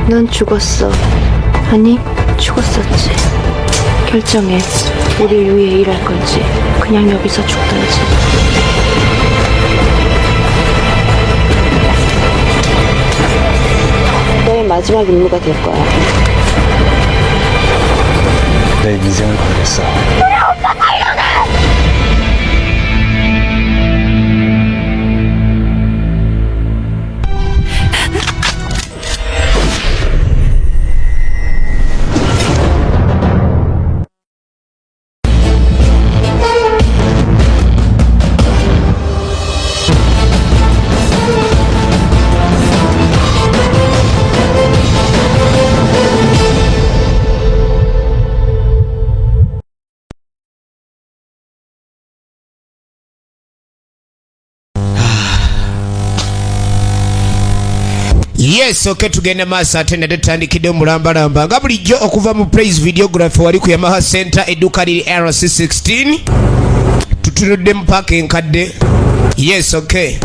넌 죽었어. 아니, 죽었었지. 결정해. 우리 위해 일할 건지 그냥 여기서 죽던지. 너의 마지막 임무가 될 거야. 내 인생을 걸겠어. Yes, okay, tugenda maaso ate ne tutandikidde mulambalamba nga bulijjo okuva mu Praise Videography wali ku Yamaha Center edduuka liri RC16 tutunudde mu paaka enkadde. Yes, okay.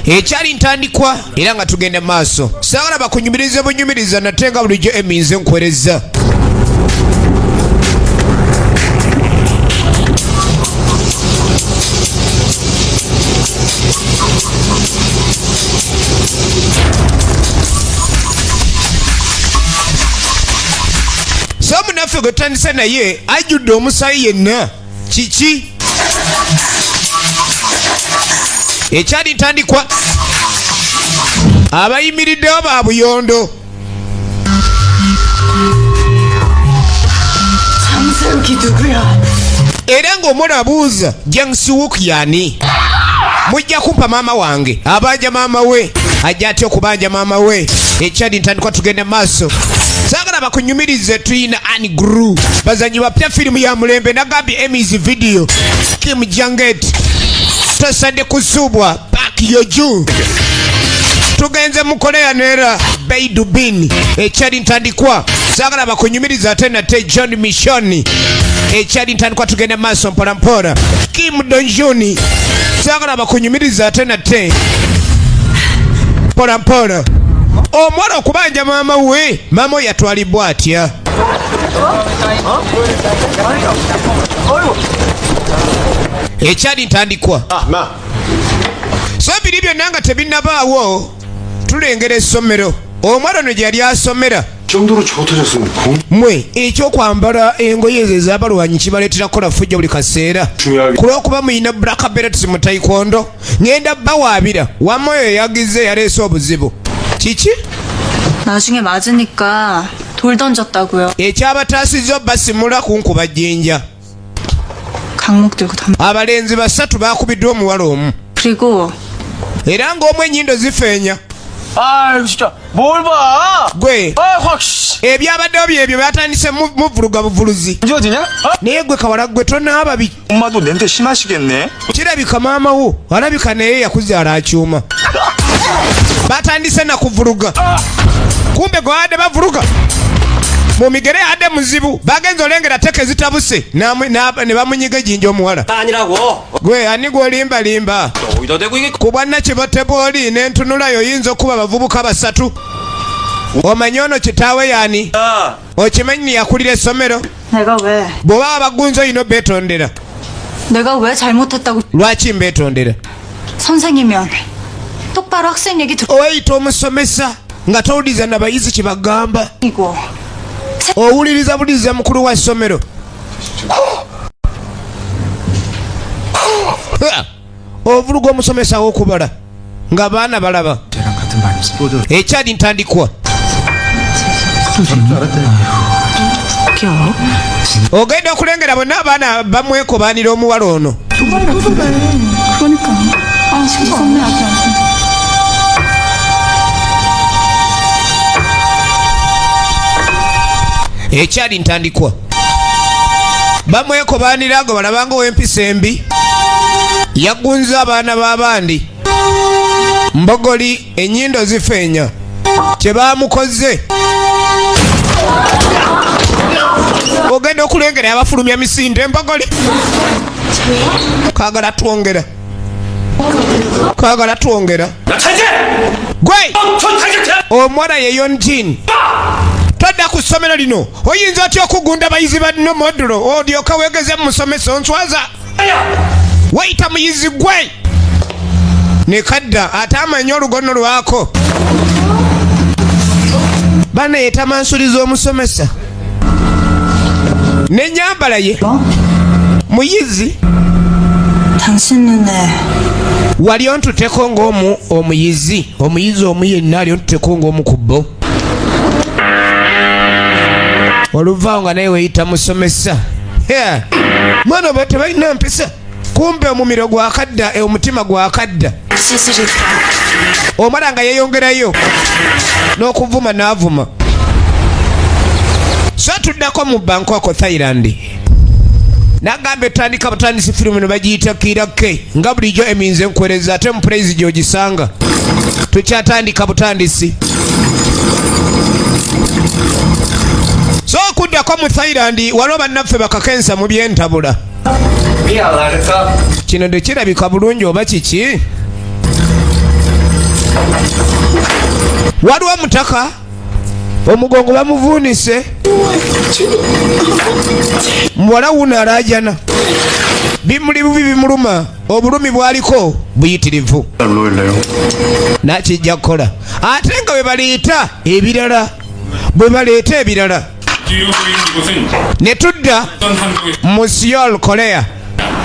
Ekyali ntandikwa era nga tugenda maaso. Saagala bakunyumirize bunyumiriza nate nga bulijjo eminze nkwereza. Munaffe gwe tutandise naye ajjudde omusaayi yenna. Kiki ekyali ntandikwa abayimiriddewo ba buyondo era ng'omulabuuza Jangsiwook yani mujja kumpa maama wange abanja maama we ajja atya okubanja maama we. Ekyali ntandikwa tugende maaso. Saagala bakunyumirize tuyina Annie Gru bazanyi bapya firimu ya mulembe nagambye Emmys video Kim Janget tosadde kusuubwa Park Yoju tugenze mu Korea nera Baidu Bin. Ekyali ntandikwa saagala bakunyumirize ate nate John Mission. Ekyali ntandikwa tugende maaso mpola mpola Kim Donjuni saagala bakunyumirize ate nate mpola mpola omwana okubanja maama we. Maama yatwalibwa atya? Ekyali ntandikwa so biri byonna nga tebinnabaawo tulengera essomero omwana ono gyali asomera 정도로 좋아졌습니까? mwe ekyokwambala engoye ezo ez'abalwanyi kibaleetera kukola fujja buli kaseera kulw'okuba muyina black belts mu taekwondo. ngenda bawaabira wamma oyo yagize yaleese obuzibu. Kiki? 나중에 맞으니까 돌 던졌다고요. ekyabataasizza basimula kunkuba jjinja. 강목 들고 abalenzi basatu baakubiddwa omuwala omu 그리고 era ng'omu ennyindo zifeenya. 아 진짜 뭘 봐? gwe 확 ebyabaddewo byebyo batandise muvuluga buvuluzi. 어디냐? naye gwe kawala gwe tonaaba bi 엄마도 냄새 심하시겠네. kirabika maama wo alabika naye yakuzaala akyuma. batandise nakuvuluga kumbe gwe adde bavuluga mu migere adde muzibu bagenza olengera teke zitabuse ne bamunyiga ejjinja omuwala. gwe ani gwolimbalimba ku bwannakibote bw'oli n'entunulayo oyinza okuba abavubuka basatu. omanyi ono kitaawe yani okimanyi yakulira essomero. 내가 왜? bw'oba abagunzi oyina beetondera. 내가 왜 잘못했다고? lwaki mbeetondera? 선생이면 똑바로 학생 얘기 oweyita omusomesa nga towuliriza nabayizi kibagamba. 듣고 owuliriza buliriza mukulu wa ssomero. ovuluga omusomesa w'okubala ng'abaana balaba. ekyali ntandikwa ogenda okulengera bonna abaana bamwekobaanira omuwala ono. 그러니까 아 선배 앞에 앉아. ekyali ntandikwa bamwekobaanira nga balabanga ow'empisa embi yagunza abaana b'abandi mbogoli ennyindo zifeenya kye baamukoze. ogenda okulengera abafulumya misinde embogoli kagala twongera kaagala twongera gwe omwana yeyonjin todda ku ssomero lino oyinza otya okugunda bayizi banno modulo olyoka weegeze mu musomesa onswaza wayita muyizi gwe nekadda ate amanye olugono lwako bana yetamansuliza omusomesa nenyambala ye muyizi 당신 눈에 wali ontuteko ng'omuyizi omu yenna ali ontuteko ng'omu ku bbo oluvaawo nga naye weyita musomesa mwana oba tebalina mpisa kumbe omumiro gwakadda omutima gwakadda omala nga yeyongerayo n'okuvuma n'avuma so tuddako mu Bangkok Thailand nagamba etandika butandisi firimu ne bagiyita kirake nga bulijjo eminze enkwereza ate mu puraizi gy'ogisanga tukyatandika butandisi so okuddako mu Thailand waliwo bannaffe bakakensa mu byentabula kino tekirabika bulungi oba kiki waliwo mutaka omugongo bamuvuunise muwala wuno alaajana bimuli bubi bimuluma obulumi bwaliko buyitirivu nakijja kukola ate nga bwe baleeta ebirala ne tudda mu Seoul Korea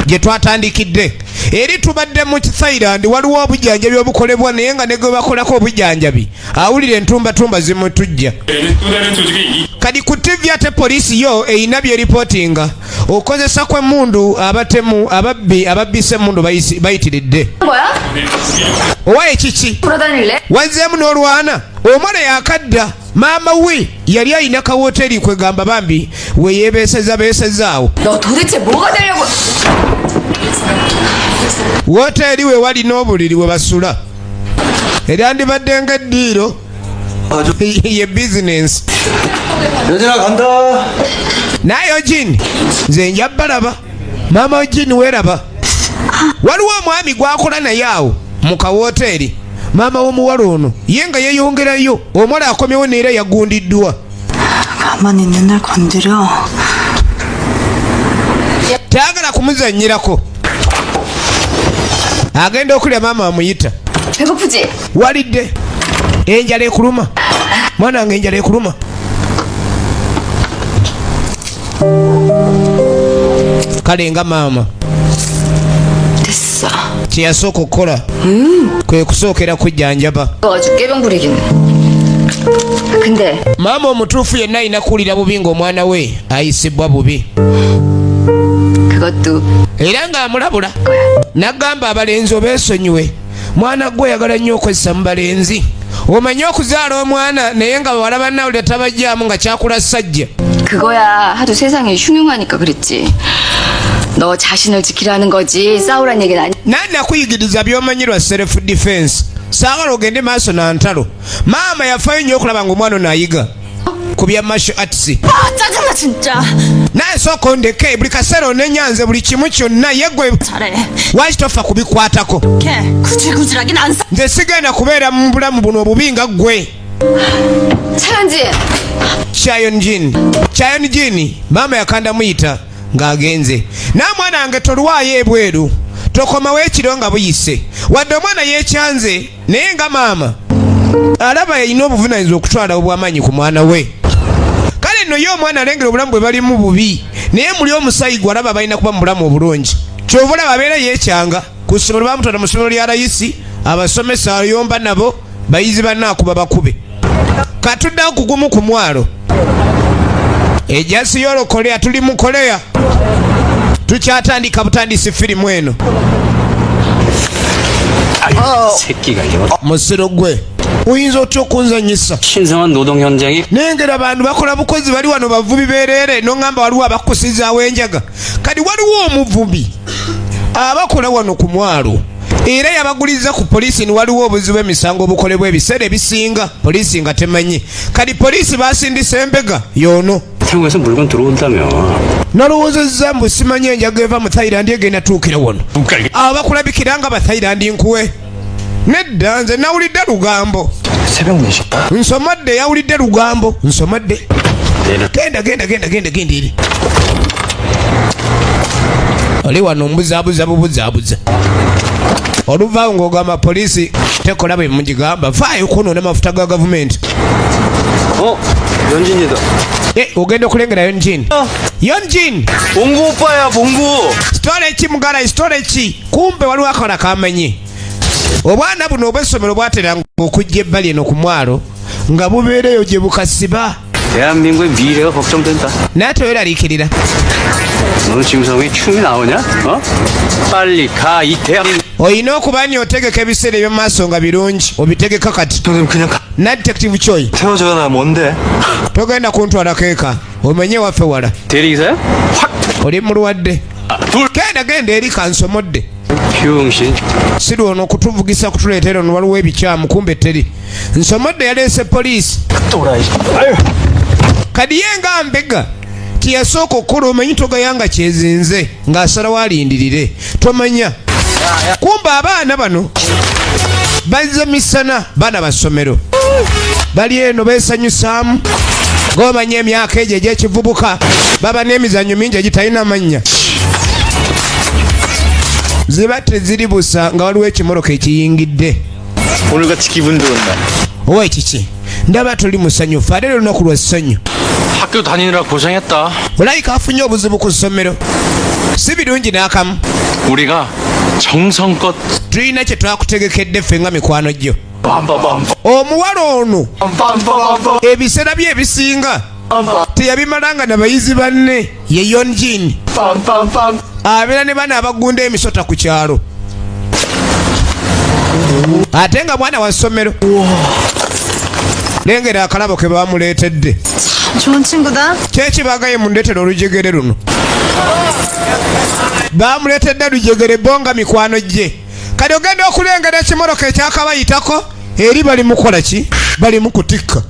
gye twatandikidde eri tubadde mu Thailand waliwo obujjanjabi obukolebwa naye nga ne gwe bakolako obujjanjabi awulira entumbatumba zimutujja kadi ku TV ate polisi yo eyina byeripootinga okozesa kw'emmundu abatemu ababbisa emmundu bayitiridde owaye kiki wazzeemu n'olwana omwana yakadda maama we yali ayina kawooteri kwegamba bambi weyebeesezaawo 너 도대체 뭐가 되려고? wooteri we wali n'obuliri we basula eryandibadde ng'eddiiro ye bizinensi 여진아 간다 naye ogini nze nja balaba maama ogini weeraba waliwo omwami gwakola naye awo mu kawooteri maama w'omuwala ono ye nga yeeyongerayo omwala akomyewo neera yagundiddwa 가만히 있는 날 건드려 tayagala kumuzannyirako agenda okulya maama amuyita 배고프지? walidde enjala ekuluma mwana wange enjala ekuluma kale nga maama 됐어. kyeyasooka okukola kwe kusookera kujjanjaba 아주 깨병 부리긴. 근데 maama omutuufu yenna alina kuwulira bubi ng'omwana we ayisibwa bubi 그것도 era ng'amulabula n'agamba abalenzi obeesonyiwe mwana gwe oyagala nnyo okozesa mu balenzi omanye okuzaala omwana naye nga bawala bannawulira tabajjaamu nga kyakula sajja 그거야 하도 세상이 흉흉하니까 그랬지. 너 자신을 지키라는 거지 싸우란 얘기는 아니. nannakuyigiriza by'omanyirwa self defense saagala ogende maaso na ntalo maama yafaayo nnyo okulaba ng'omwana ono ayiga ku bya martial arts 아 짜증나 진짜 naye sooka ondeke buli kaseera onenyanze buli kimu kyonna ye gwe 잘해 lwaki tofa kubikwatako 걔 구질구질하긴 안 사. nze sigenda kubeera mu bulamu buno obubi nga ggwe 차현진. Chayonjin maama yakanda muyita ng'agenze n'amwana wange tolwayo ebweru tokomawo ekiro nga buyise wadde omwana yeekyanze naye nga maama alaba yalina obuvunaanyizibwa okutwala obw'amaanyi ku mwana we kale nno ye omwana alengera obulamu bwe balimu bubi naye muli omusayi gwe alaba balina kuba mu bulamu obulungi kyova olaba abeera yeekyanga ku ssomero bamutwala mu ssomero lya layisi abasomesa ayomba nabo bayizi bannaakuba bakube katuddewo kugumu ku mwalo ejasi y'olokoleya tuli mu koleya tukyatandika butandisi firimu eno 새끼가 이거 musiro gwe oyinza otya okunzanyisa 신성한 노동 현장이 nengera abantu bakola bukozi bali wano bavubi bereere noŋŋamba waliwo abakusizaawo enjaga kati waliwo omuvubi abakola wano ku mwalo era yabaguliza ku poliisi ni waliwo obuzibu emisango obukolebwa ebiseera ebisinga poliisi nga temanyi kati poliisi basindisa embega yoono 태국에서 물건 들어온다며 nalowoozezza mbu simanyi enjaga eva mu Thailand egenda tuukira wano abakulabikira nga Bathailand nkuwe nedda nze nawulidde lugambo 새벽 4시. nsomodde yawulidde lugambo nsomodde genda eri oli wano mbuzaabuza bubuzaabuza oluvaawo ng'ogamba poliisi tekola bwe mugigamba vaayo kunoona amafuta ga gavumenti 연진이다. ogenda okulengera Yonjin 봉구 오빠야, 봉구. sitole ki mugala sitole ki kumbe waliwo akola kamanyi obwana buno obw'essomero bwateranga okujja ebbali eno ku mwalo nga bubeereyo gye bukasiba 대한민국의 미래가 걱정된다. naate weeraliikirira 너 지금 성에 춤이 나오냐? 빨리 가, 이 대한민국. olina okuba nti otegeka ebiseera eby'omu maaso nga birungi obitegeka kati 선생님 그냥 na detective Choi 태워줘야 뭔데? togenda kuntwalako eka omenye waffe wala 대리기사야? 확! oli mulwadde genda eri kansomodde 병신. si lwono okutuvugisa kutuleetera ono waliwo ebikyamu kumbe teri nsomodde yaleese poliisi 또라이. kadi ye nga mbega tiyasooka okukola omanyi togayanga kyezinze ng'asalawo alindirire tomanya kumbe abaana bano bazze misana baana basomero bali eno beesanyusaamu ng'omanya emyaka egyo egy'ekivubuka baba n'emizannyo mingi egitalina mannya ziba teziri busa nga waliwo ekimoloka ekiyingidde 오늘같이 기분 좋은 날. owa ekiki ndaba tuli musanyufu ate lunaku lwa ssanyu 학교 다니느라 고생했다. olabika afunye obuzibu ku ssomero si birungi n'akamu 우리가 정성껏 tulina kye twakutegekedde ffe nga mikwano gyo 빰빠빰. omuwala ono 빰빰빰빰. ebiseera bye ebisinga teyabimalanga nabayizi banne ye Yonjin 빰빰빰. abeera ne bana abagunda emisota ku kyalo ate nga mwana wa ssomero lengera akalabo ke bamuleetedde 좋은 친구다. kyekibagaye mundeetera olujegere luno bamuleetedde lujegere bonga mikwano gye kati ogenda okulengera ekimoloka ekyakabayitako eri bali mukola ki bali mukutikka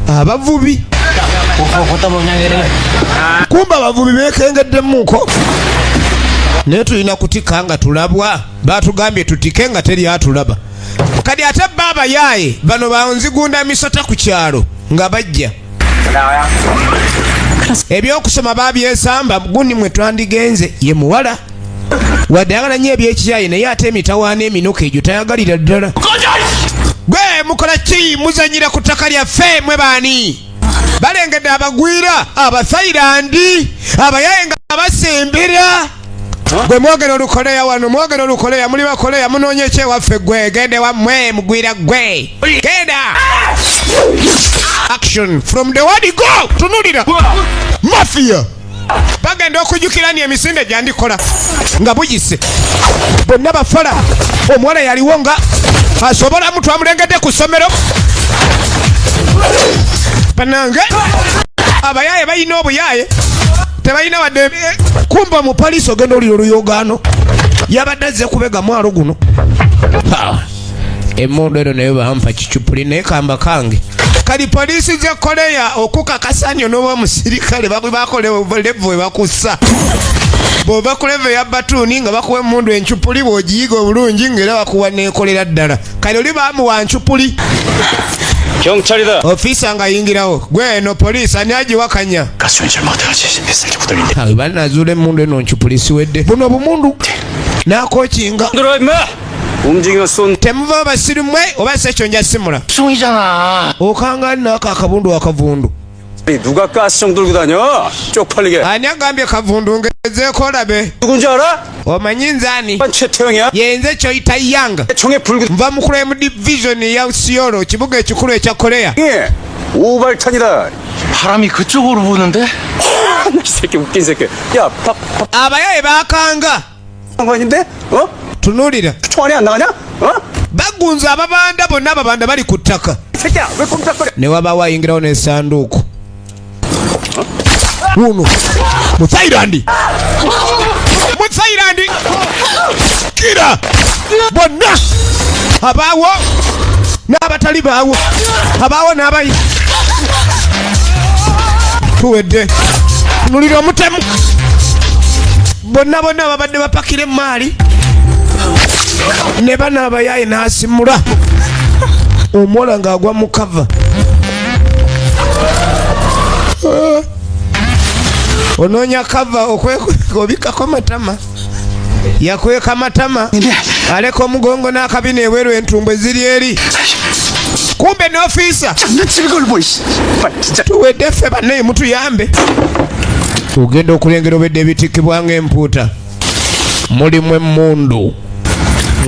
abavubi kumba abavubi bekengeddemuko naye tulina kutikka nga tulabwa batugambye tutike nga teri atulaba kadi ate baba yaye bano banzigunda misota ku kyalo nga bajja ebyokusoma babyesamba gundi mwe twandigenze ye muwala wadde ayagala nnyo ebyekiyayi naye ate emitawaana eminuka egyo tayagalira ddala gwe mukola ki muzanyira ku ttaka lyaffe mwe baani balengedde abagwira Abathailand abayaye nga abasembera gwe mwogera olukoleya wano mwogera olukoleya muli bakoleya munoonye ekyewaffe gwe gende wammwe mugwira gwe genda action from the word go tunulira mafia bagenda okujjukira ni emisinde gyandikola nga bugise bonna bafala omuwala yaliwo nga asobola mutu amulengedde ku ssomero banange abayaye balina obuyaye tebalina wadde kumba mu poliisi ogenda olira oluyogaano yabadde azze kubega mwalo guno emmundu eno naye bampa kicupuli naye kamba kange kali poliisi ze koleya okukakasa nyo n'oba omusirikale bakola levu ebakussa bw'ova ku levu eya batuuni nga bakuwa emmundu encupuli bw'ogiyiga obulungi ng'era bakuwa neekolera ddala kale oli bamuwa ncupuli 경찰이다. ofiisa ng'ayingirawo gwe eno poliisi ani agiwakanya 가수는 잘못해야지. 뱃살기 부들린데. awe balinazuula emmundu eno ncupuli siwedde buno bumundu n'akookinga 들어 임마. 움직이면 쏜. temuva basiru mmwe oba sekyonja simula 송이잖아. okanga nako akabundu akavundu 누가 가스총 들고 다녀? 쪽팔리게. ani agambye kavundu ngezeeko olabe 누군지 알아? omanyi nzaani 최태형이야. yenze kyoyita yanga 총에 불고. nva mukulu mu division ya siolo kibuga ekikulu ekya koleya 예. 오발탄이다. 바람이 그쪽으로 부는데? 이 새끼 웃긴 새끼. 야, abayaye bakanga 상관인데? 어? tunuulira 총알이 안 나가냐? 어? bagunza ababanda bonna ababanda bali ku ttaka 이 새끼야, 왜 꼼짝거려? ne wabawo ayingirawo n'essanduuku uno mu Thailand kira bonna abaawo n'abatali baawo abaawo n'abayi tuwedde tunulira omutemu bonna babadde bapakira emaali ne banaaba yaye n'asimula omuwala ng'agwa mu kava. Onoonya kava obikkako matama, yakweka matama aleka omugongo n'akabina ebweru entumbo eziri eri. Kumbe n'ofiisa tuwedde ffe bannaye mutuyambe. Ogenda okulengera obedde ebitikibwa ng'empuuta. Mulimu emmundu,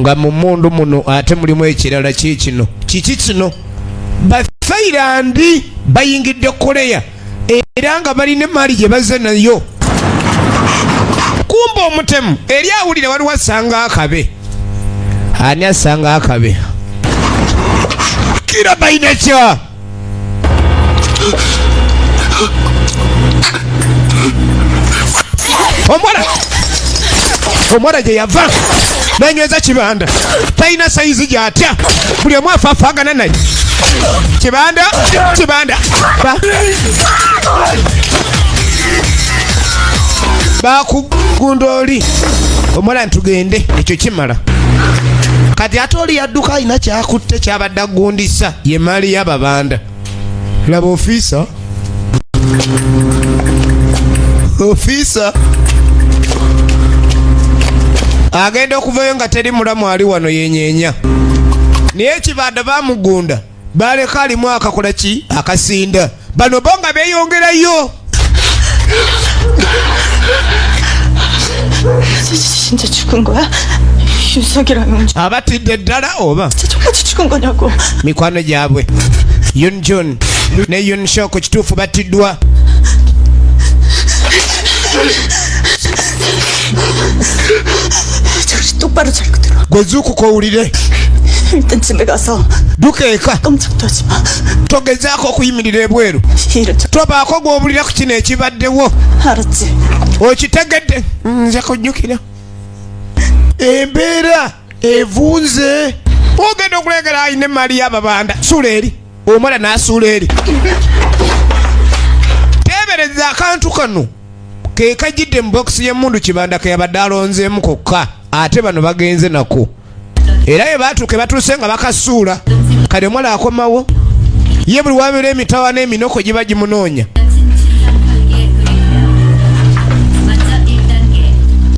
nga mu mmundu muno ate mulimu ekirala kikino. Kiki kino? Bafairandi bayingidde Korea era nga balina emaali gye bazze nayo. Kumbe omutemu eri awulire waliwo asanga akabe. Ani asanga akabe? Kira bayina kya? Omwana gye yava nanyweza kibanda talina sayizi gy'atya, buli omu afaafagana naye. Kibanda bakugunda oli omwana ntugende, ekyo kimala. Kati ate oli yadduka alina kyakutte kyabadde agundisa ye maali y'ababanda. Laba ofiisa agenda okuvayo nga teri mulamu ali wano yenyeenya. Naye ekibanda bamugunda baleka alimu akakola ki akasinda. Bano bo nga beeyongerayo. 진짜 죽은 거야? 윤석이랑 용준 abatidde ddala oba 진짜 똑같이 죽은 거냐고. mikwano gyabwe Yunjun ne Yunshoku kituufu battiddwa. 정신 똑바로 차리고 들어. gwe zuukuka owulire, 일단 집에 가서 dduka eka 깜짝도 하지 마. togezaako okuyimirira ebweru, 이런 척 tobaako gw'owulira ku kino ekibaddewo. 알았지? Okitegedde? Nze kujjukira embeera evunze. Ogenda okulengera alina emaali y'ababanda. Suula eri omwana n'asuula eri. Teebereza akantu kano ke kajjidde mu bokisi y'emmundu kibanda ke yabadde alonzeemu kokka, ate bano bagenze nako era ye baatuuke batuuse nga bakasuula. Kale omwana akomawo ye buli wabeera emitawa n'eminoko giba gimunoonya.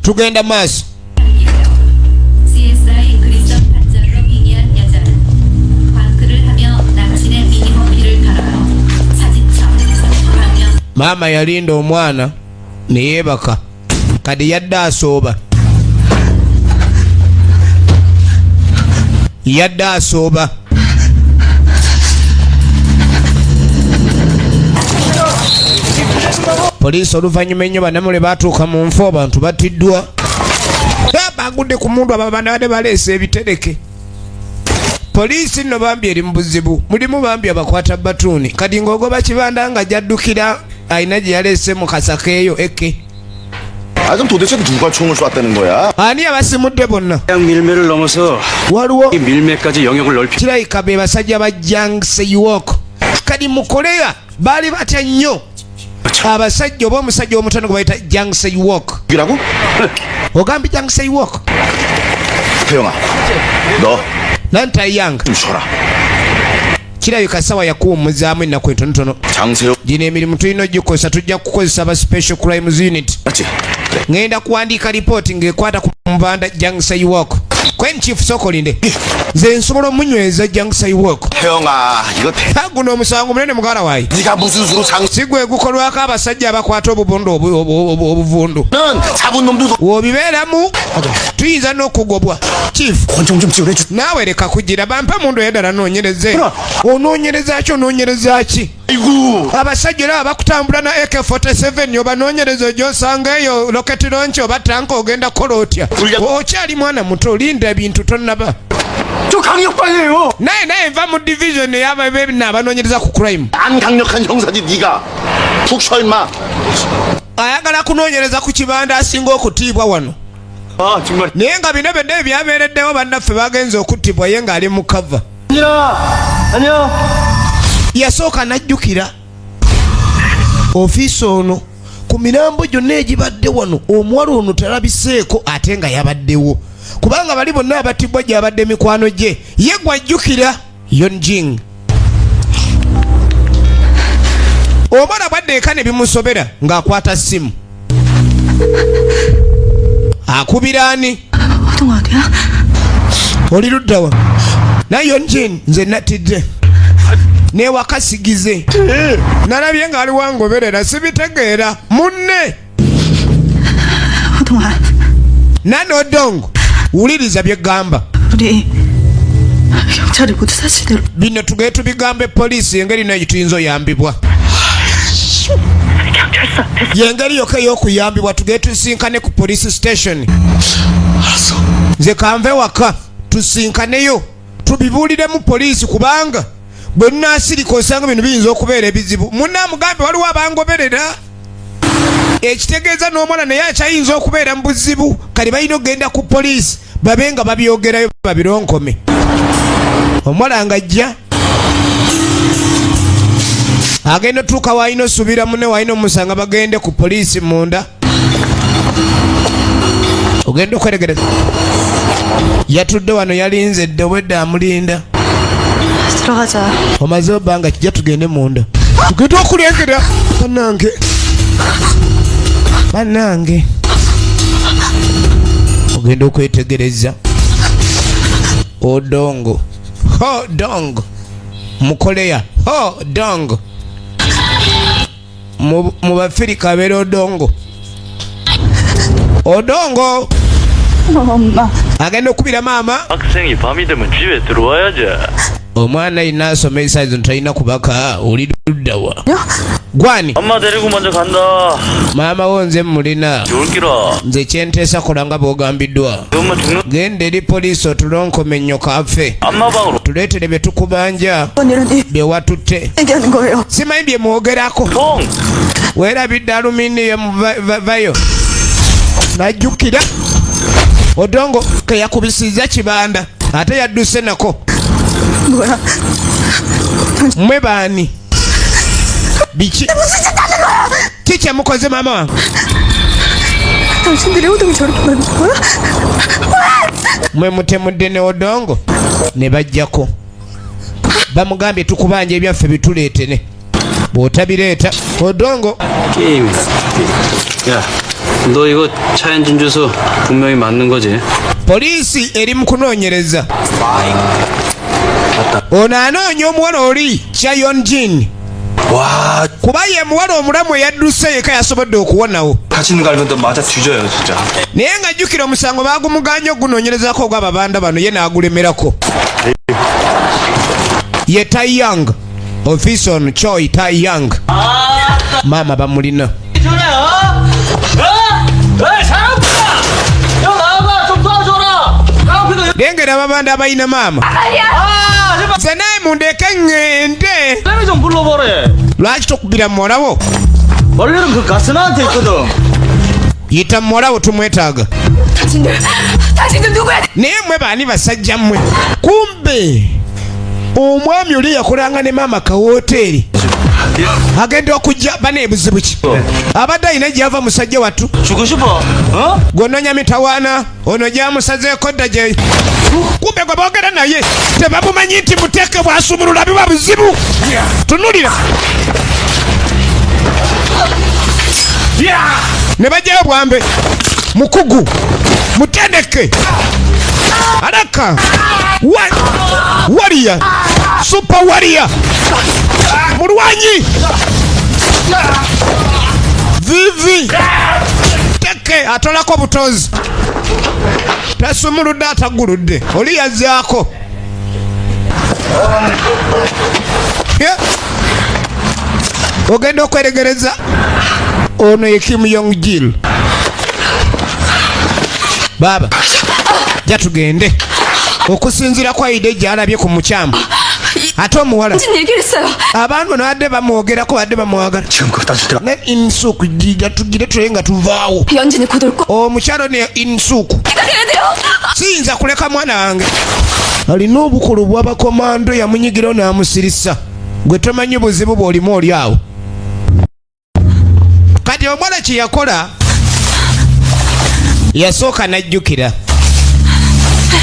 tugenda maaso. CSI 그리썸 반장으로 빙의한 여자는 광크를 하며 남친의 미니홈피를 털어요. 사진첩, 방영. Maama yalinda omwana ne yeebaka, kadi yadde asooba. Poliisi oluvannyuma ennyo bannamule baatuuka mu nfu, abantu battiddwa. Bagudde ku mundu ababanda badde baleese ebitereke. Poliisi nno bambi eri mu buzibu, mulimu bambi abakwata batuuni. Kati ng'ogoba kibanda nga jaddukira alina gye yaleese mu kasakeeyo eke. 아 그럼 도대체 누가 총을 쐈다는 거야? Ani abasimudde bonna? 그냥 밀매를 넘어서 Waliwo 이 밀매까지 영역을 넓히. kirayika be basajja ba Jang Se-Yuok. Kati mu Korea baali batya nnyo abasajja oba omusajja omutono gwe bayita Jang Se-Yuok. 이라고? Ogambye Jang Se-Yuok? 태영아, 너 좀 Nantayanga 쉬어라. kirabika sawa yakuwummuzaamu ennaku entonotono. 장세혁, Gino emirimu tulina ogikosa, tujja kukozesa ba Special Crimes Unit. 맞지? 그래. Ngenda kuwandiika lipooti ng'ekwata ku mubanda Jang Se-Yuok. Kwen Chief Sokolinde nze nsobola omunyweza Jang Se-Yuok. 태영아, 이거 Guno omusango munene mugala waayi. 네가 무슨 수로 Si gwe gukolwako abasajja abakwata obubondo obuvundu. 잡은 놈도 Wobibeeramu tuyinza n'okugobwa. Chief 권총 좀 지원해줘. naawe leka kugira bampa mundu eddala noonyereze. Onoonyereza ki onoonyereza ki? 아이고. Abasajja era abakutambula na AK-47 obanoonyereza gy'osanga eyo rocket launch oba tanka ogenda kukola otya? Okyali mwana muto, linda ebintu tonnaba. 저 강력반이에요. Naye nva mu division ey'ababina abanoonyereza ku crime. 안 강력한 형사지 네가. 푹 쉬어 임마. Ayagala kunoonyereza ku kibanda asinga okutiibwa wano. 아 정말. Naye nga bino byonna ebyabeereddewo bannaffe bagenze okuttibwa ye ng'ali mu kava. Yasooka n'ajjukira ofiisi ono ku mirambo gyonna egibadde wano omuwala ono talabiseeko ate nga yabaddewo kubanga bali bonna abattibwa gy'abadde mikwano gye ye gwajjukira Yonjing. Omwana bwaddeeka ne bimusobera ng'akwata ssimu akubira ani oli luddawa naye Yonjin nze nattidde newakasigize nalabye ng'ali wangoberera sibitegeera munne nano Odongo wuliriza byegamba bino tugee tubigambe poliisi engeri nayo tuyinza oyambibwa yengeri yokka ey'okuyambibwa tugee tusinkane ku police station nze kanve waka tusinkaneyo tubibuuliremu poliisi kubanga bwe nnaasirika osanga bino biyinza okubeera ebizibu munnamugambe waliwo abangoberera ekitegeeza n'omwana naye akyayinza okubeera mu buzibu kale balina okgenda ku poliisi babe nga babyogerayo babironkome omwana ng'ajja agenda otuuka waalina osuubira munne waalina omusanga bagende ku poliisi munda ogenda okweregereza yatudde wano yalinze dde obwedda amulinda omaze obbanga kijja tugende munda tugenda okulengera bannange ogenda okwetegereza Odongo Odongo mukoleya Odongo mu Bafirika abeera Odongo agenda okubira maama 학생이 밤이 되면 집에 들어와야지. omwana ina asoma esaizo talina kubaka oli luddawa gwani 엄마 데리고 먼저 간다. maama wo nze mulina 좋을기라. nze kyenteesa kola nga bw'ogambiddwa 엄마 죽는 genda eri poliisi otulonkome nnyo kaffe 엄마 방으로. tuleetere bye tukubanja bye watutte 얘기하는 거예요. simanyi bye mwogerako 통. weerabidde aluminium vayo najjukira Odongo ke yakubisiza kibanda ate yadduse nako 뭐야? mmwe baani biki kikye mukoze maama wange 당신들이 호동이 저렇게 만든 거야? mmwe mutemudde ne Odongo ne bajjako bamugambye tukubanja ebyaffe bituleetere bw'otabireeta Odongo 게임. 야, 너 이거 차현진 주소 분명히 맞는 거지? poliisi eri mu kunoonyereza ono anoonya omuwala oli kya Yonjin kuba ye muwala omulamu eyadduse yeka yasobodde okuwonawo 다치는 거 알면 너 맞아 뒤져요 진짜. naye nga jjukira omusango baagumuganya ogunoonyerezako ogw'ababanda bano ye n'agulemerako ye Taiyang office on Choi Taiyang maama bamulina lengera ababanda abalina maama nze naye mundeeke ŋŋende 쌤이 좀 불러보래. lwaki tokubira muwalawo 원래는 그 가스나한테 있거든. yita muwalawo tumwetaaga 당신들 누구야? naye mmwe baani basajja mmwe kumbe omwami oli yakolanga ne maama kawoteeri agenda okujja bane ebuzibu ki abadde alina gyava musajja wattu 주고 싶어? 어? gwononya mitawaana ono gyamusazeeko dda gye kumbe gwe boogera naye tebamumanyi nti muteeke bwasumulula biba buzibu tunulira ne bajjayo bwambe mukugu mutendeke alaka wariya super wariya mulwanyi vivi teke atolako butozi tasumuludde ataguludde oli yazzaako ogenda okweregereza ono ye Kim Yong Gil baba jja tugende okusinziira kwa ide gyalabye ku mukyama ate omuwala 무슨 얘기를 했어요? abantu badde bamwogerako badde bamwagala 지금 그 당신들 ne insuku jija tugire tule nga tuvaawo 연진이 곧 올 거. omukyalo ne insuku 기다려야 돼요. siyinza kuleka mwana wange alina obukulu bw'abakomando yamunyigirawo n'amusirisa gwe tomanyi buzibu bw'olimu oli awo kati omwana kye yakola yasooka n'ajjukira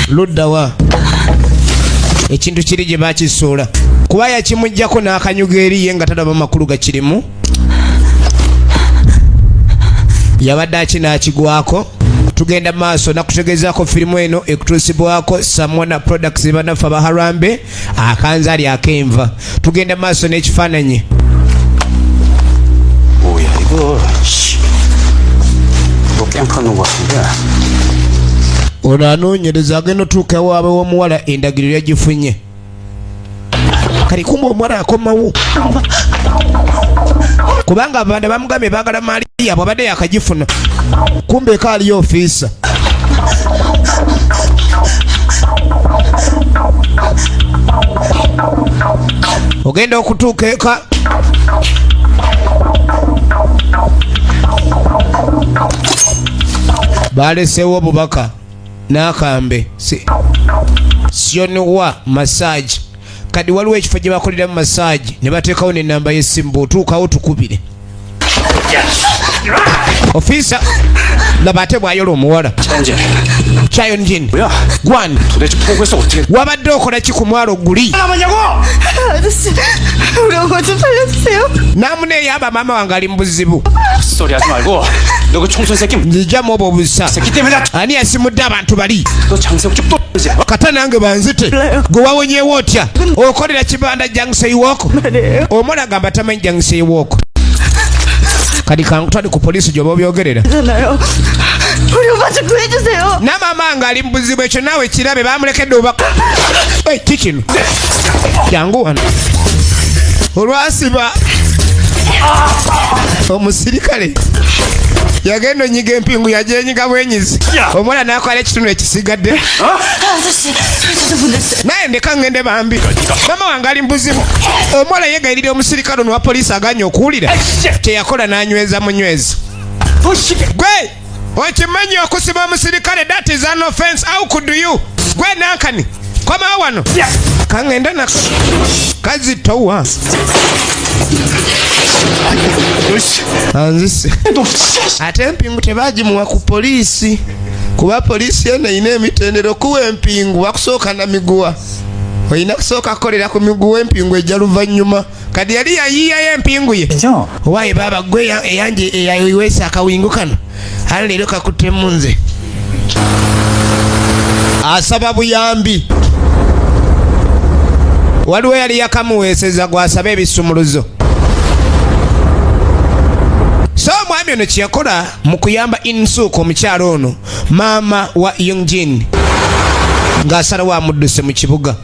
luddawa ekintu kiri gye bakisuula kuba yakimuggyako n'akanyuga eriye nga talaba makulu gakirimu yabadde akinaakigwako. Tugenda maaso nakutegezaako firimu eno ekutuusibwako Samwana Products banafu abaharambe akanzaali akenva. Tugenda maaso n'ekifaananyi. 뭐야 이거. 너 깽판는 거 같은데. Ono anoonyereza agenda otuuka ewaabwe w'omuwala endagiriro yagifunye. Kali kumbe omuwala akomawo. Kubanga abanda bamugambye baagala maali yaabwe abadde yakagifuna. Kumbe kaaliyo ofiisa. Ogenda okutuuka eka. Baleseewo obubaka n'akambe sioniwa massage. Kadi waliwo ekifo gye bakoleramu massage ne bateekawo n'ennamba y'essimu bw'otuukawo tukubire. Officer laba ate bw'ayola omuwala. Chayonjin Gwan 도대체 포구에서 어떻게 wabadde okola ki ku mwalo guli? 아저씨, 우리 엄마 좀 살려주세요. Namuneeyamba maama wange ali mu buzibu. 소리 하지 말고 너 그 총선 새끼 Nzijjamu obwo obusa. 새끼 때문에 Ani yasimudde abantu bali? 너 장세욱 좀 또지 Kata nange banzite. Gwe wawonyeewo otya? Okolera kibanda Jangsei Walk? Omwana agamba tamanyi Jangsei Walk. Kadi kankutwale ku poliisi gy'oba obyogerera. 잖아요. 우리 엄마 좀 구해주세요. Na maama nga ali mu buzibu ekyo naawe kirabe bamulekedde obubaka. Kikino. Jangu wano. Olwasiba omusirikale yagenda onyiga empingu yajenyiga bwenyizi. Omwana n'akola ekitundu ekisigadde. 아저씨, 좀 보냈어요. Naye ndeka ngende bambi. Maama wange ali mu buzibu. Omuwala yeegayirira omusirikale ono wa poliisi aganye okuwulira. Kyeyakola n'anyweza munyweza. Gwe okimanyi okusiba omusirikale, that is an offense. How could you? Gwe nankani komawo wano kangende na kazitowa anzise ate empingu tebagimuwa ku poliisi kuba poliisi eno erina emitendero kuwa empingu bakusooka na miguwa olina kusooka kukolera ku miguwa empingu ejja luvannyuma. Kadi yali yayiiyayo empingu ye owaayi baaba gwe eyanje eyayiweesa akawingu kano ali leero kakuttemu nze. Asaba buyambi. Waliwo yali yakamuweeseza gwasaba ebisumuluzo. So omwami ono kyeyakola mu kuyamba Insuka omukyalo ono maama wa Yongjin ng'asalawo amudduse mu kibuga.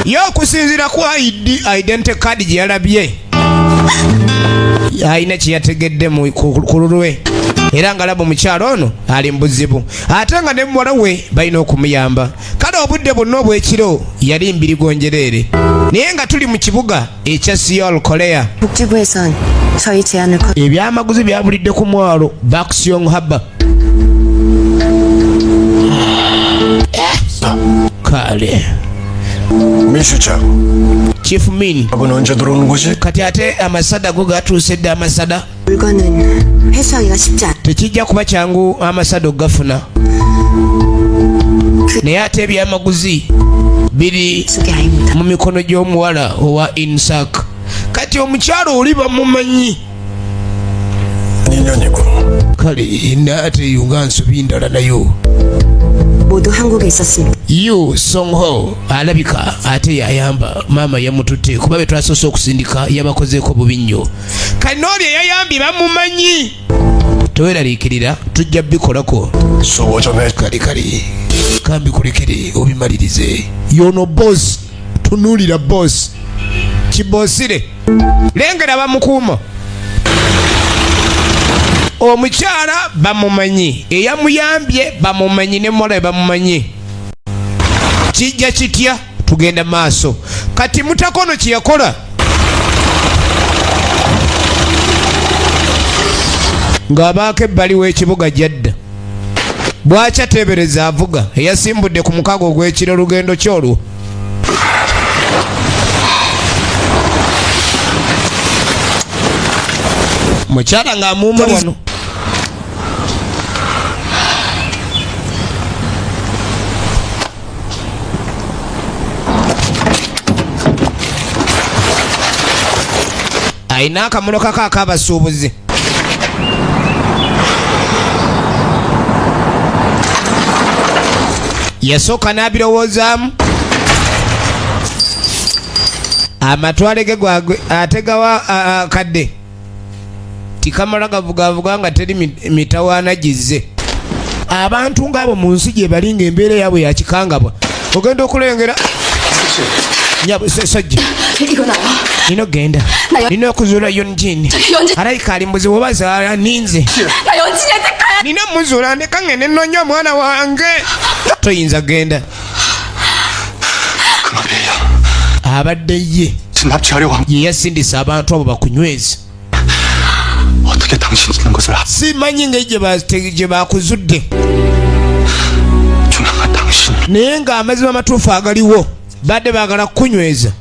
Ye okusinziira ku identity card gye yalabye alina kye yategedde ku lulwe era nga laba omukyalo ono ali mu buzibu ate nga ne muwala we balina okumuyamba. Kale obudde bwonna obw'ekiro yali mbirigonjereere naye nga tuli mu kibuga ekya Seoul Korea. 복지부에선 저희 제안을 Ebyamaguzi byabulidde ku mwalo Bakseong Harbor. Kale 민수장, Chief Min 밥은 언제 들어오는 거지? kati ate amasada go gatuuse dde amasada 물건은 회수하기가 쉽지 않. tekijja kuba kyangu amasada ogafuna naye ate ebyamaguzi biri 속이 아닙니다. mu mikono gy'omuwala owa Insak. Kati omukyalo oli bamumanyi 2년이고. kale naate yunga nsobi ndala nayo. 모두 한국에 있었습니다. Yu Songho alabika ate yayamba maama yamututte kuba be twasoose okusindika yabakozeeko bubi nnyo. Kati n'oli eyayambye bamumanyi. Teweeraliikirira tujja bikolako. 수고 좀 해. Kale kambikulekere obimalirize. Yono boss tunuulira boss kiboosire lengera bamukuuma. Omukyala bamumanyi eyamuyambye bamumanyi ne muwala bamumanyi. Kijja kitya tugenda maaso. Kati mutakono kyeyakola ng'abaako ebbali w'ekibuga jadda bw'akya teebereza avuga eyasimbudde ku mukago ogw'ekiro lugendo kyolwo. mukyala ng'amuuma wano. Ayina akamono kako ak'abasuubuzi. Yasooka n'abirowoozaamu. Amatwale ge gwagwe ate gawa akadde. Tikamala gavugavuga nga teri mitawaana gizze. Abantu ng'abo mu nsi gye bali ng'embeera yaabwe ya kikangabwa. Ogenda okulengera. Sajja. 이거 나와. Nino genda. Nino okuzuula Yonjin. Alayika ali mbuzi oba zaala ninze. 나 연진한테 가야. Nino muzuula ndeka ngende nnoonya omwana wange. Toyinza genda. 그 말이에요. Abadde ye. 납치하려고 Ye yasindisa abantu abo bakunyweza. 어떻게 당신 짓는 것을 Simanyi gye bakuzudde. 조명한 당신. Naye ng'amazima amatuufu agaliwo badde baagala kukunyweza.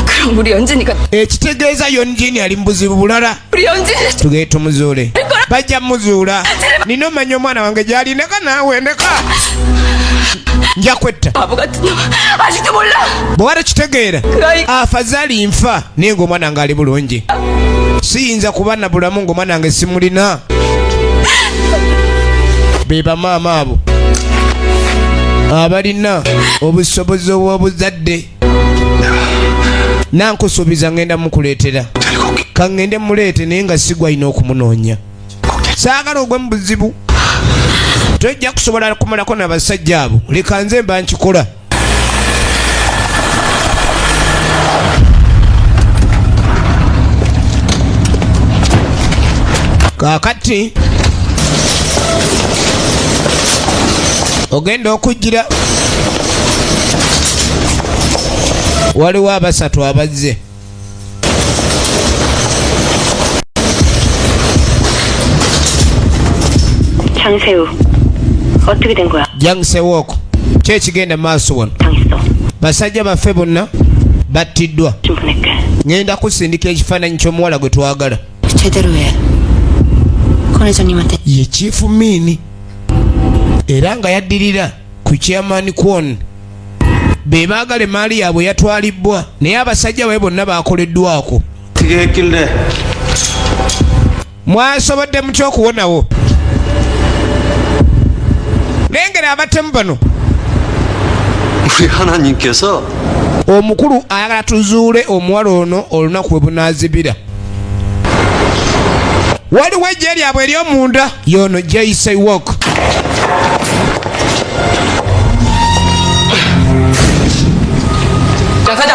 그럼 우리 연진이가 Ekitegeeza Yonjin ali mu buzibu bulala. 우리 연진이 Tugende tumuzuule. Bajja muzuula. Nina omanya omwana wange gy'ali. Ndeka naawe ndeka. Nja kwetta. 바보 같은 놈 아직도 몰라. Bw'ala kitegeera. 아이 Afazali nfa naye ng'omwana wange ali bulungi. Siyinza kuba na bulamu ng'omwana wange simulina. Be bamaama abo abalina obusobozi obw'obuzadde. Nankusuubiza ngenda mukuleetera. Ka ngende muleete naye nga sigwa alina okumunoonya. Saagala ogwe mu buzibu. Tojja kusobola kumalako n'abasajja abo. Leka nze mba nkikola. Kaakati ogenda okujjira. Waliwo abasatu abazze. 장세우, 어떻게 된 거야? Jangsewooko ki ekigenda maaso wano? 당했어. Basajja baffe bonna battiddwa. 좀 보낼게. Ngenda kusindika ekifaananyi ky'omuwala gwe twagala. 제대로 해. 권 회장님한테 Ye Chief Min era nga yaddirira ku Chairman Kwon. Be baagala emaali yaabwe yatwalibbwa naye abasajja babe bonna baakoleddwako. 어떻게 했길래 Mwasobodde mutya okuwonawo? Lengera abatemu bano. 우리 하나님께서 Omukulu ayagala tuzuule omuwala ono olunaku bwe bunaazibira. Waliwo ejje lyabwe ery'omunda y'ono Jaysewok. 장 사장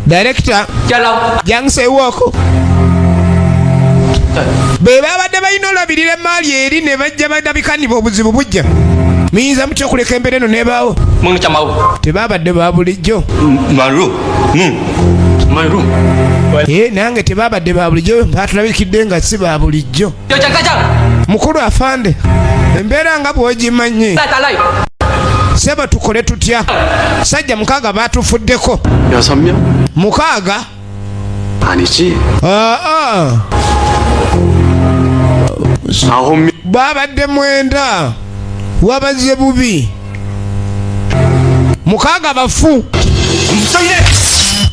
Director 잘라오 Jangsewok be babadde balina olabirira emaali eri ne bajja badabikaniba obuzibu bujja. Muyinza mutya okuleka embeera eno n'ebaawo? 먹는 ጫ 마고 Tebabadde ba bulijjo. 말로. 말로 Nange tebabadde ba bulijjo. Batulabikidde nga si ba bulijjo. 장 사장 Mukulu afande, embeera nga bw'ogimanyi. 달라요 Seba tukole tutya? Sajja mukaaga baatufuddeko. 6명? Mukaaga? 아니지. 9명. Babadde 9. Wabazze bubi. Mukaaga bafu.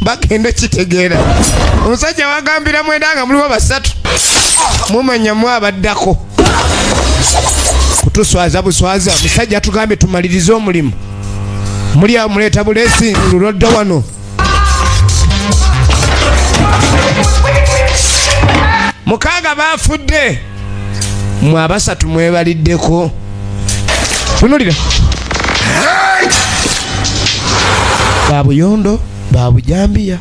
Bagenda kitegeera. Omusajja wagambira 9 nga muliwo 3. Mumanya mwabaddako. Kutuswaza buswaza. Musajja tugambe tumalirize omulimu. Muli awo muleeta buleesi luloddo wano. Mukaaga baafudde. Mwe 3 mwebaliddeko. Tunulira. Babuyondo, babujambiya,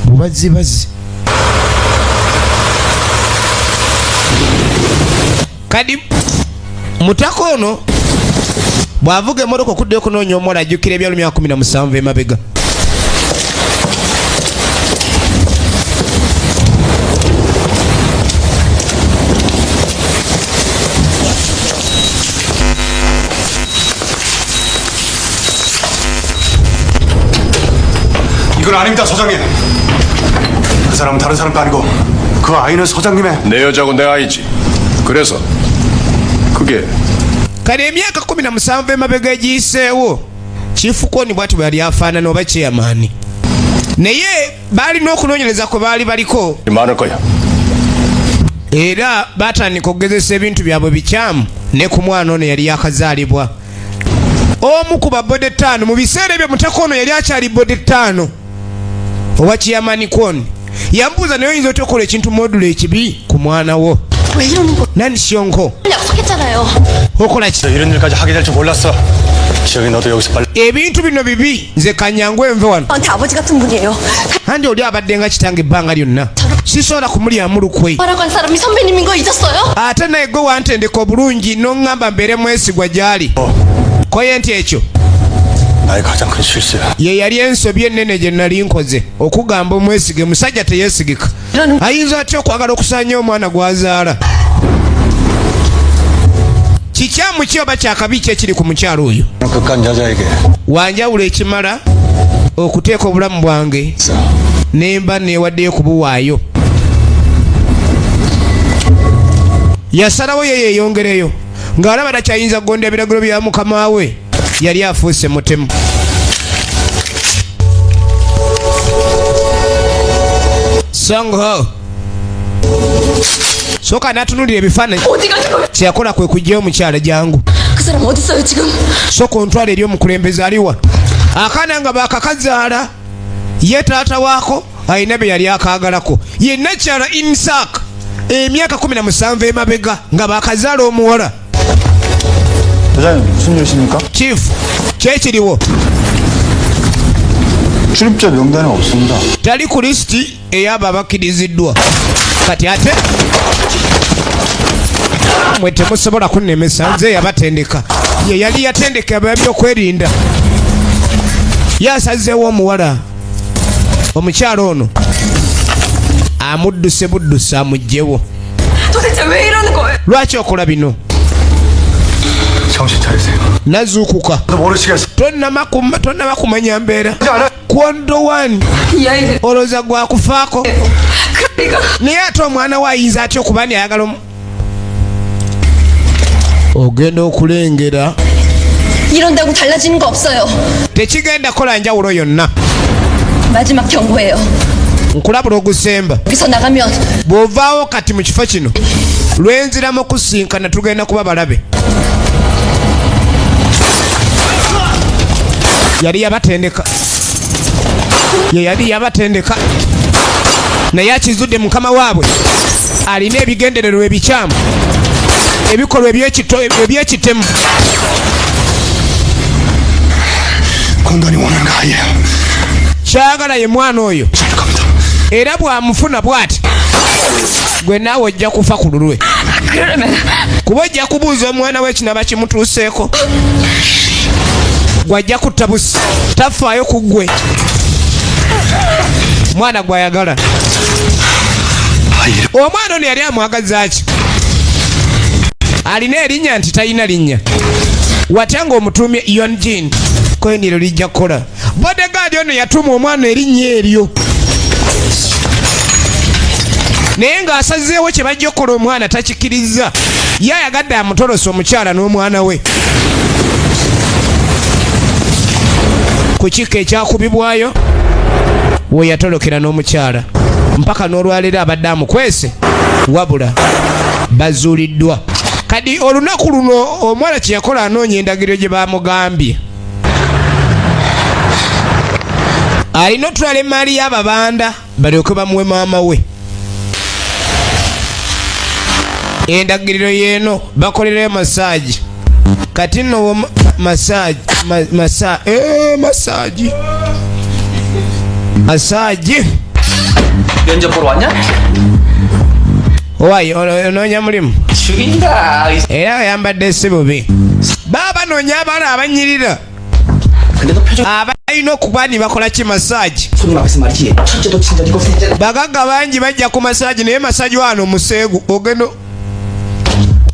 bubazzibazi. Kadi mutako ono bw'avuga emmotoka okuddayo okunoonya omuwala ajjukira ebyalo 17 emabega. 이건 아닙니다, 서장님. 그 사람은 다른 사람도 아니고 그 아이는 서장님의 내 여자고 내 아이지. 그래서 그게 kale emyaka 17 emabega egiyiseewo kiifukoni bwati bwe yali afaanana oba kyeyamaani naye baalina okunoonyereza kwe baali baliko 많을 거야. era baatandika okugezesa ebintu byabwe bikyamu ne ku mwana ono yali yakazaalibwa omu ku babode 5 mu biseera ebyo mutaka ono yali akyali bode 5 owa kiyamani kwoni yambuuza naye oyinza otya okukola ekintu modulo ekibi ku mwana wo 왜 이러는 거? nani shonko 약속했잖아요. okola ki 이런 일까지 하게 될 줄 몰랐어. 지영이 너도 여기서 빨리. ebintu bino bibi nze kanyangu enve wano 저한테 아버지 같은 분이에요. andi oli abadde nga kitange ebbanga lyonna sisobola kumulyamu lukwe 뭐라고 한 사람이 선배님인 거 잊었어요? ate naye gwe wantendeka obulungi n'oŋŋamba mbeere mwesigwa gy'ali koye nti ekyo 나의 가장 큰 실수야. ye yali ensobi ennene gye nali nkoze okugamba omwesige musajja teyeesigika ayinza atya okwagala okusaanya omwana gw'azaala kikyamu ki oba kyakabi ki ekiri ku mukyalo oyo 극한 여자에게 wanjawulo ekimala okuteeka obulamu bwange nemba neewaddeyo kubuwaayo yasalawo ye yeeyongereyo ng'alaba takyayinza kugonda ebiragiro bya mukama we yali afuuse mutemu songo sooka n'atunuulira ebifaananyi 어디 가는 거예요? kyeyakola kwe kujjayo omukyala jangu 그 사람 어디 있어요 지금? sooka ontwala eri omukulembeze aliwa akaana nga bakakazaala ye taata waako alina bye yali akaagalako ye nakyala insak emyaka 17 emabega nga bakazaala omuwala 대장님 무슨 일이십니까? chief kyekiriwo 출입자 명단에 없습니다. tali ku lisiti ey'abo abakkiriziddwa kati ate mwe temusobola kunnemesa nze yabatendeka ye yali yatendeka ebyokwerinda yasazeewo omuwala omukyalo ono amudduse buddusi amugjewo 도대체 왜 이러는 거예요? lwaki okola bino 정신 차리세요. nazuukuka 너 모르시겠어. tonnaba kumanya mbeera kwondowani 이 아이는 olowooza gwakufaako 그러니까 naye ate omwana we ayinza atya okuba ni ayagala ogenda okulengera 이런다고 달라지는 거 없어요. tekigenda kola njawulo yonna 마지막 경고예요. nkulabula ogusemba 여기서 나가면 bw'ovaawo kati mu kifo kino lwenziramu kusinkana tugenda kuba balabe yali yabatendeka ye yali yabatendeka naye akizudde mukama waabwe alina ebigendererwa ebikyamu ebikolwa ebyekitemu 건달이 원하는 거 아니에요. kyagala ye mwana oyo 잘 겁니다. era bw'amufuna bw'ati gwe naawe ojja kufa ku lulwe 그러면 kuba ojja kubuuza omwana we kinaba kimutuuseeko gw'ajja kutta busi tafaayo ku ggwe mwana gw'ayagala omwana ono yali amwagaza ki alina erinnya nti talina linnya watya ng'omutuumye yonjin koyeniro lijja kukola bodegaadi ono yatuuma omwana erinnya eryo naye ng'asazeewo kye bajja okukola omwana takikiriza ye ayagadde amutolosa omukyala n'omwana we ku kika ekyakubibwayo we yatolokera n'omukyala mpaka n'olwaleero abadde amukwese wabula bazuuliddwa kadi olunaku luno omuwala kye yakola anoonya endagiro gye bamugambye alina otwala emaali y'ababanda balyoke bamuwe maama we endagiriro yeeno bakolerayo masaagi kati nno masaagi 면접 보러 왔냐? owayi onoonya mulimu 죽인다. era ayambadde si bubi baba noonya abaana abanyirira 근데 너 표정 abalina okuba ni bakola ki masaagi 손님 앞에서 말이지. 첫째도 친절이고 셋째도 bagagga bangi bajja ku masaagi naye masaagi wano omuseegu ogenda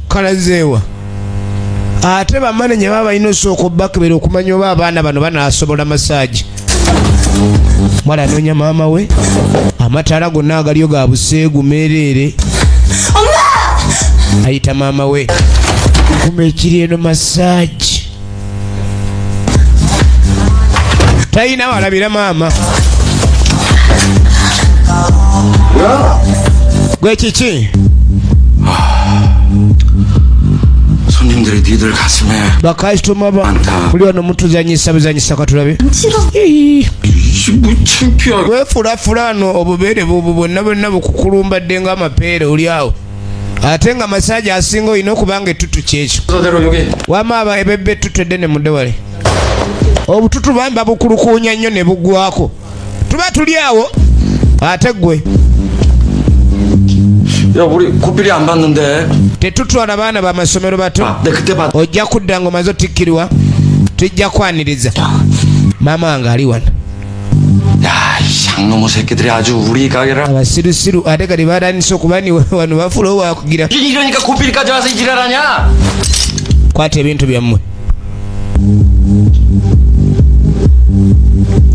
kalazeewa ate bamanenya baba balina osooka obbakebera okumanya oba abaana bano banaasobola masaagi Mwala anoonya maama we. Amataala gonna agalyo ga buseegu meereere. Ayita maama we. Kuma ekiri eno massage. Talina walabira maama. Gwe kiki? 손님들이 니들 가슴에 bakasitoma buli wano mutuzanyisa buzanyisa katulabe. 이게 뭐 창피하게. Weefulafula ano obubeere bubwo bwonna bwonna bukukulumbadde ng'amapeere oli awo. Ate nga masaji asinga olina okubanga ettutu kyekyo. 그대로 여기 Wama aba ebebbe ettutu eddene mudde wale. Obututu bambi babukulukuunya nnyo ne buggwako. Tuba tuli awo. Ate gwe 야 우리 고삐리 안 봤는데. tetutwala baana b'amasomero bato. 내 그때 봤. Ojja kudda ng'omaze otikkirwa. Tujja kwaniriza. Maama wange ali wano. 야, 이 장놈의 새끼들이 아주 우리 가게를. Abasirusiru ate kati baatandise okuba ni wano bafula owakugira. 이러니까 고삐리까지 와서 이 지랄하냐? Kwata ebintu byammwe.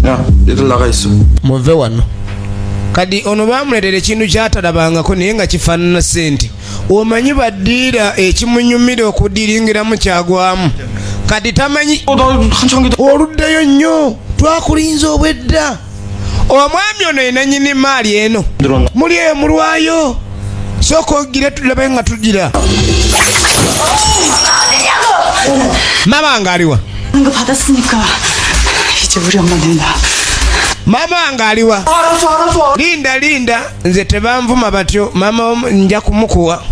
야, 얘들 나가 있어. Muve wano. Kadi ono bamuleetera ekintu kyatalabangako naye nga kifaanana ssente. Omanyi baddiira ekimunyumira okudiringiramu kyagwamu. Kati tamanyi 한창기도. oluddeyo nnyo twakulinza obwedda. Omwami ono ye nannyini maali eno. Muli emulwayo. Sooka ogire tulabe nga tugira. Maama wange aliwa. 거 받았으니까 이제 우리 엄마 nen다. Maama wange aliwa. Linda nze tebanvuma batyo. Maama nja kumukuwa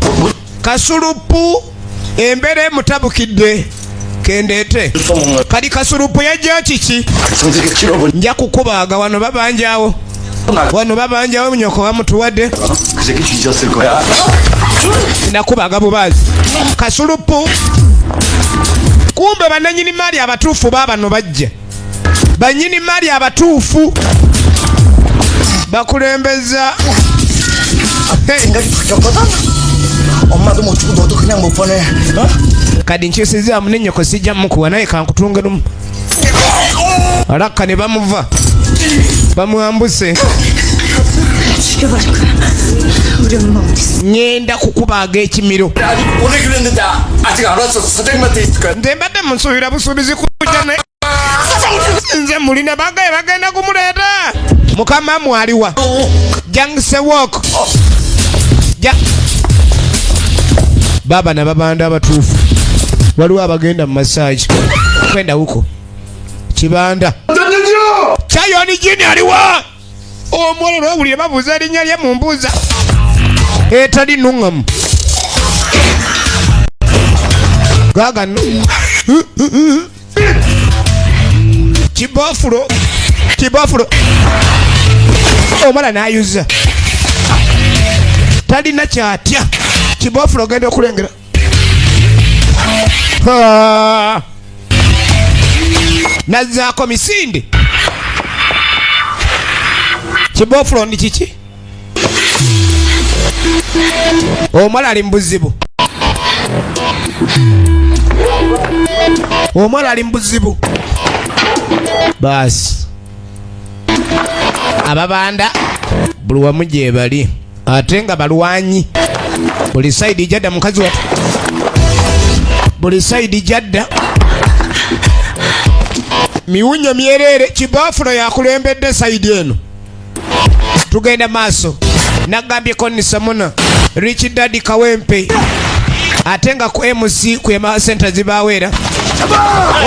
kasulupu embeera emutabukidde kendeete. Kali kasulupu yajja kiki? 성세계 키로분. Nja kukubaaga wano babanjawo. Wano babanjawo nyoko bamutuwadde. 그 새끼 뒤졌을 거야. Nakubaaga bubaazi. Kasulupu. Kumbe bannannyini maali abatuufu baabano bajja. Bannyini maali abatuufu bakulembeza. 생각이 바뀌었거든? 엄마도 못 주고 너도 그냥 못 보내. 어? Kadi nkyusizaamu ne nnyoko sijja mukuwa naye kankutungemu. Alakka ne bamuva bamwambuse. 죽여버릴 거야. 우리 엄마 어디 있어? Ngenda kukubaaga ekimiro. 아니 오늘 그랬는데 아직 안 왔어. 사장님한테 있을 거야. Nze mbadde munsuubira busuubizi kujja naye nze mulina bagaye bagenda kumuleeta. Mukama mwaliwa jangise walk baba na babanda abatuufu waliwo abagenda mu massage kwenda huko kibanda Chayoni jini aliwa omwolo lwawulire babuuza erinnya lye mumbuuza etali nuŋŋamu gaagano kibofulo omala n'ayuza talina kyatya kibofulo ogenda okulengera nazzaako misinde kibofulo ndi kiki omala ali mubuzibu baasi ababanda buli wamu gye bali ate nga balwanyi buli saidi jadda mukazi watu buli saidi jadda miwunyo myereere kibafulo yakulembedde saidi eno tugenda maaso nagambyeko nisamuna Rich Daddy Kawempe ate nga ku MC ku ema center zibaweera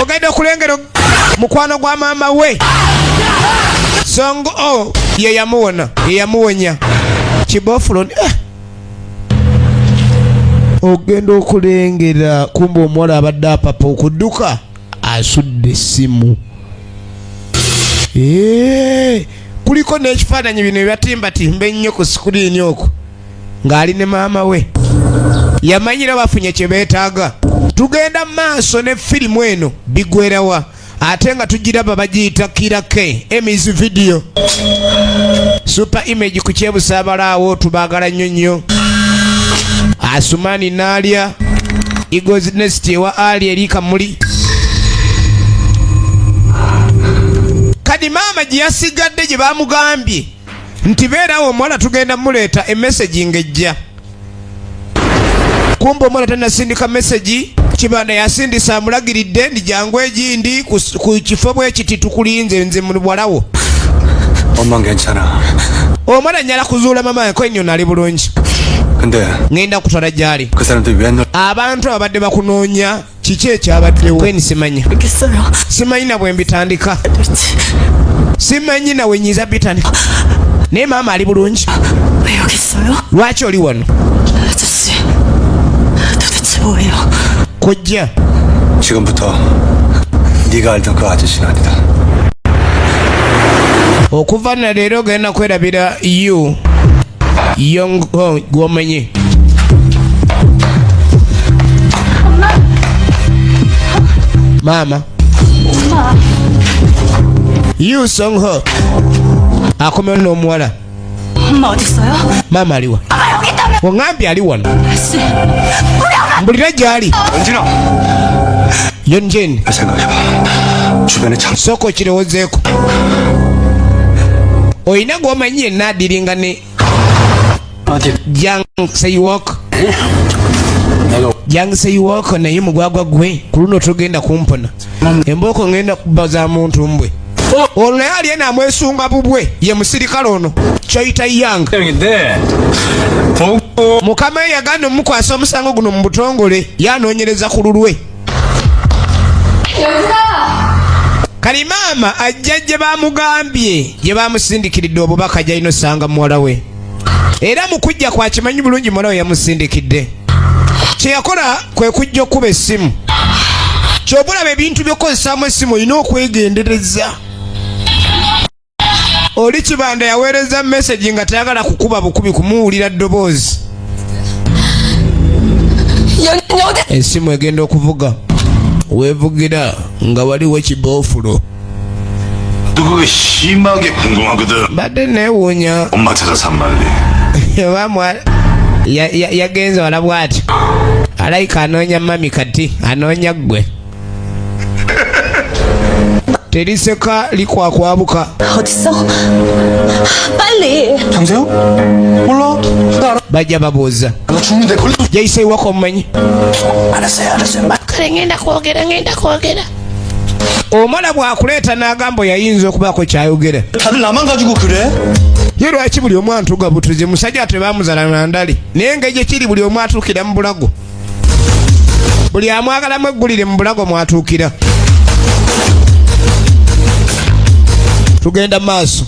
ogenda okulengera mukwano gwa maama we songo ye yamuwonya kibofulo ogenda okulengera kumbe omuwala abadde apapa okudduka asudde essimu kuliko n'ekifaananyi bino ebyatimbatimba ennyo ku sikuriini okwo ng'ali ne maama we yamanyira bafunye kye beetaaga. Tugenda maaso ne firimu eno bigwerawa ate nga tugiraba bagiyita Kirake Emmys video super image ku kyebusabalaawo tubaagala nnyo Asumani naalya Eagles Nest ewa Ali eri kamuli kati maama gye yasigadde gye bamugambye nti beerawo omuwala tugenda muleeta emesagi ng'ejja. Kumba omuwala tannasindika mesagi, Kibanda yasindisa amulagiridde ndi jangu egindi ku kifo bwe kiti tukulinze nze muwalawo. 엄마는 괜찮아. Omwana nyala kuzuula mama yange ennyo nali bulungi. 근데 Ngenda kutwala gyali. 그 사람들이 왜 널... Abantu abadde bakunoonya kiki ekyabaddewo. Kweni simanya. 알겠어요. Simanyi na bwe mbitandika. 도대체 Simanyi nawe nyiza bitandika. Naye maama ali bulungi. 왜 여기 있어요? Lwaki oli wano? 아저씨, 도대체 뭐예요? Kojja. 지금부터 네가 알던 그 아저씨는 아니다. Okuva na leero genda kwerabira yu gwomenye. Mama. Yu Songho. Akomewo n'omuwala. 엄마 어디 있어요? Mama aliwa. Ongambye ali wano. 아저씨, Mbulira gyali. 연진아! Yonjen. 생각해봐. 주변에 장... Sooka okirowoozeeko. Oyina gw'omanyi yenna adiringa ne 어디? Yang Seiwok. Yang Seiwok naye mugwagwa gwe ku luno togenda kumpona. Embooko ngenda kubaza muntu mbwe. Olwo naye ali ena amwesunga bubwe ye musirikale ono kyoyita Yang. Mukama we yaganda omukwasa omusango guno mu butongole yanoonyereza ku lulwe. Kali maama ajja gye bamugambye gye bamusindikiridde obubaka gy'alina osanga muwala we. Era mu kujja kwakimanyi bulungi muwala we yamusindikidde. Kye yakola kwe kujja okuba essimu. Ky'obulaba ebintu by'okozesaamu essimu olina okwegendereza. Oli Kibanda yaweereza message nga tayagala kukuba bukubi kumuwulira ddoboozi. Essimu egenda okuvuga. Weevugira nga waliwo kiboofulo. 그게 심하게 궁금하거든. Badde neewuunya. 엄마 찾아서 한 말리. yagenze wala bw'ati. Alayika anoonya mami kati anoonya ggwe. Teriseka likwakwabuka. 어딨어? 빨리. 장세요? 몰라? 나 알아. Bajja babuuza. 나 죽는데 걸려. Yayise ewaka omumanyi. 알았어요. Kale ngenda kwogera. Omwana bw'akuleeta n'agamba yayinza okubaako kyayogera. 다들 나만 가지고 그래? Ye lwaki buli omu antuuga butuzi musajja tebaamuzala na ndali naye nga gye kiri buli omu atuukira mu bulago. Buli amwagalamu eggulire mu bulago mwatuukira. Tugenda maaso.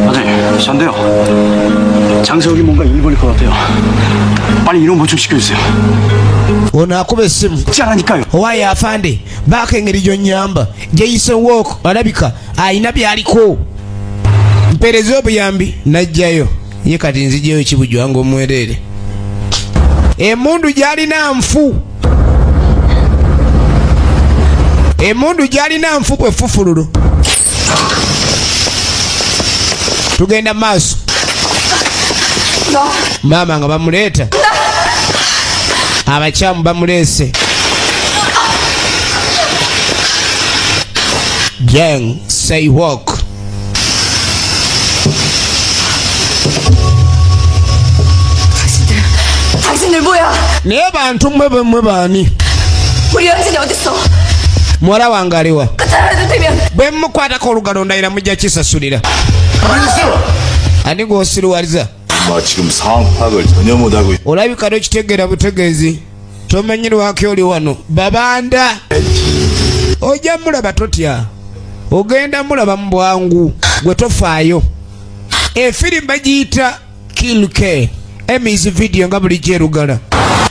아저씨, 전데요. 장세욱이 뭔가 일 벌릴 것 같아요. 빨리 이런 뭐 좀 시켜주세요. Ono akuba essimu. 짠하니까요. Owaaye afande baako engeri gy'onnyamba gyeyise wooko alabika ayina byaliko. Mpeereza obuyambi najjayo ye kati nzijjayo kibujwa nga omwereere. Emmundu gy'alina nfu. Emmundu gy'alina nfu bwe ffufululu. Tugenda maaso. Maama nga bamuleeta. Abakyamu bamuleese. Yang Seiwok. 당신들 뭐야? Naye bantu mmwe bemmwe baani? 우리 연진이 어딨어? Muwala wange aliwa? 그따라도 되면 Bwe mmukwatako olugalo ndayira mujja kisasulira. Ani gw'osiruwaliza? 엄마 지금 상황 파악을 전혀 못하고 있... Olabika n'okitegeera butegeezi. Tomanyirwako oli wano. Babanda. Ojja mulaba totya. Ogenda mulaba mu bwangu. Gwe tofaayo. Efirimu bagiyita Kill K. Emmy's video nga bulijjo erugala.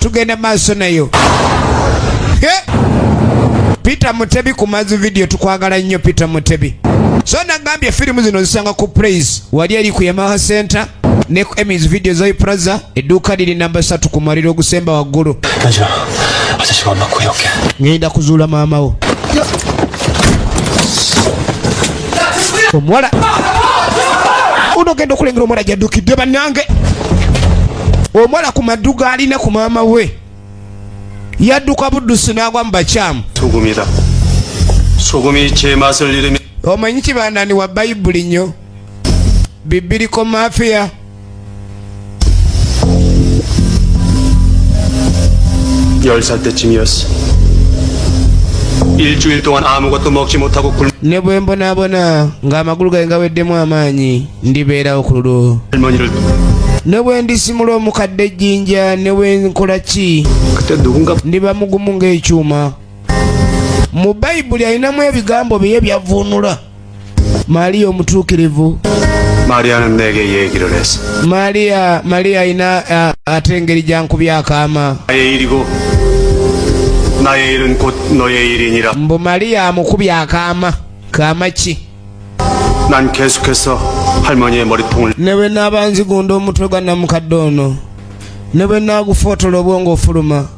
Tugenda maaso nayo. Peter Mutebi ku Mazi video tukwagala nnyo Peter Mutebi. So nagambye firimu zino zisanga ku Praise. Wali eri ku Yamaha Center. Ne ku Emmy's video zoi Plaza. Edduuka liri namba 3 ku maliro ogusemba waggulu. 연진아, 아저씨가 엄마 구해올게. Ngenda kuzuula maama wo. Omuwala. Unogenda okulengera omuwala gy'addukidde bannange. Omuwala ku madduga alina ku maama we. Yadduka buddusi n'agwa mu bakyamu. 소금이다. 소금이 제 맛을 잃으면 omanyi kibandani wa bayibuli nnyo bibiliko mafiya. (10살) 때쯤이었어. 일주일 동안 아무것도 먹지 못하고 ne bwe mbonaabona ng'amagulu gange gaweddemu amaanyi ndibeerawo ku lulwo. 할머니를 ne bwe ndisimula omukadde ejjinja ne bwe nkola ki 그때 누군가 ndiba mugumu ng'ekyuma. mu bayibuli alinamu ebigambo bye byavuunula. Maaliya omutuukirivu. 마리아는 내게 얘기를 했어. Maaliya alina ate engeri gyankubya akaama. 나의 일이고 나의 일은 곧 너의 일이니라. mbu Maaliya amukubya akaama. kaama ki? 난 계속해서 할머니의 머리통을 ne bwe naaba nzigunda omutwe gwa namukadde ono ne bwe naagufootola obwongo ofuluma.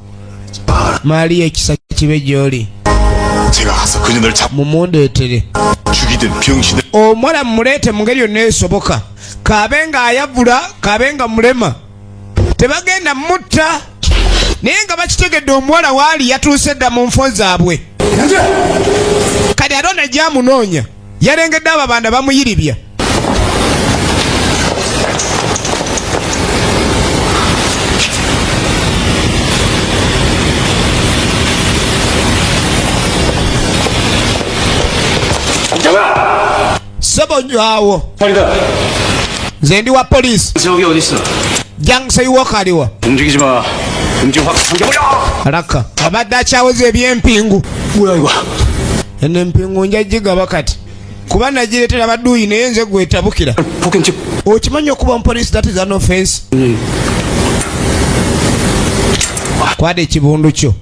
Maaliya ekisa kibe gy'oli. 제가 가서 그년을 mumundeetere. 죽이든 병신을 omuwala mumuleete mu ngeri yonna esoboka. kaabe nga ayavula kaabe nga mulema tebagenda mutta. naye nga bakitegedde omuwala waali yatuuse dda mu nfo zaabwe. kati ate ono gyamunoonya yalengedde ababanda bamuyiribya. Sobonywawo. nze ndi wa poliisi. 세욱이 어딨어? Jangseiwoka aliwa. 움직이지 마. 움직여 확 잠겨버려. Alaka abadde akyawoza eby'empingu. 뭐야 이거? eno empingu nja gigaba kati kuba nagireetera badduuyi naye nze gwetabukira. 폭행죄. okimanyi okuba omupoliisi that is an offense. kwada ekibundu kyo.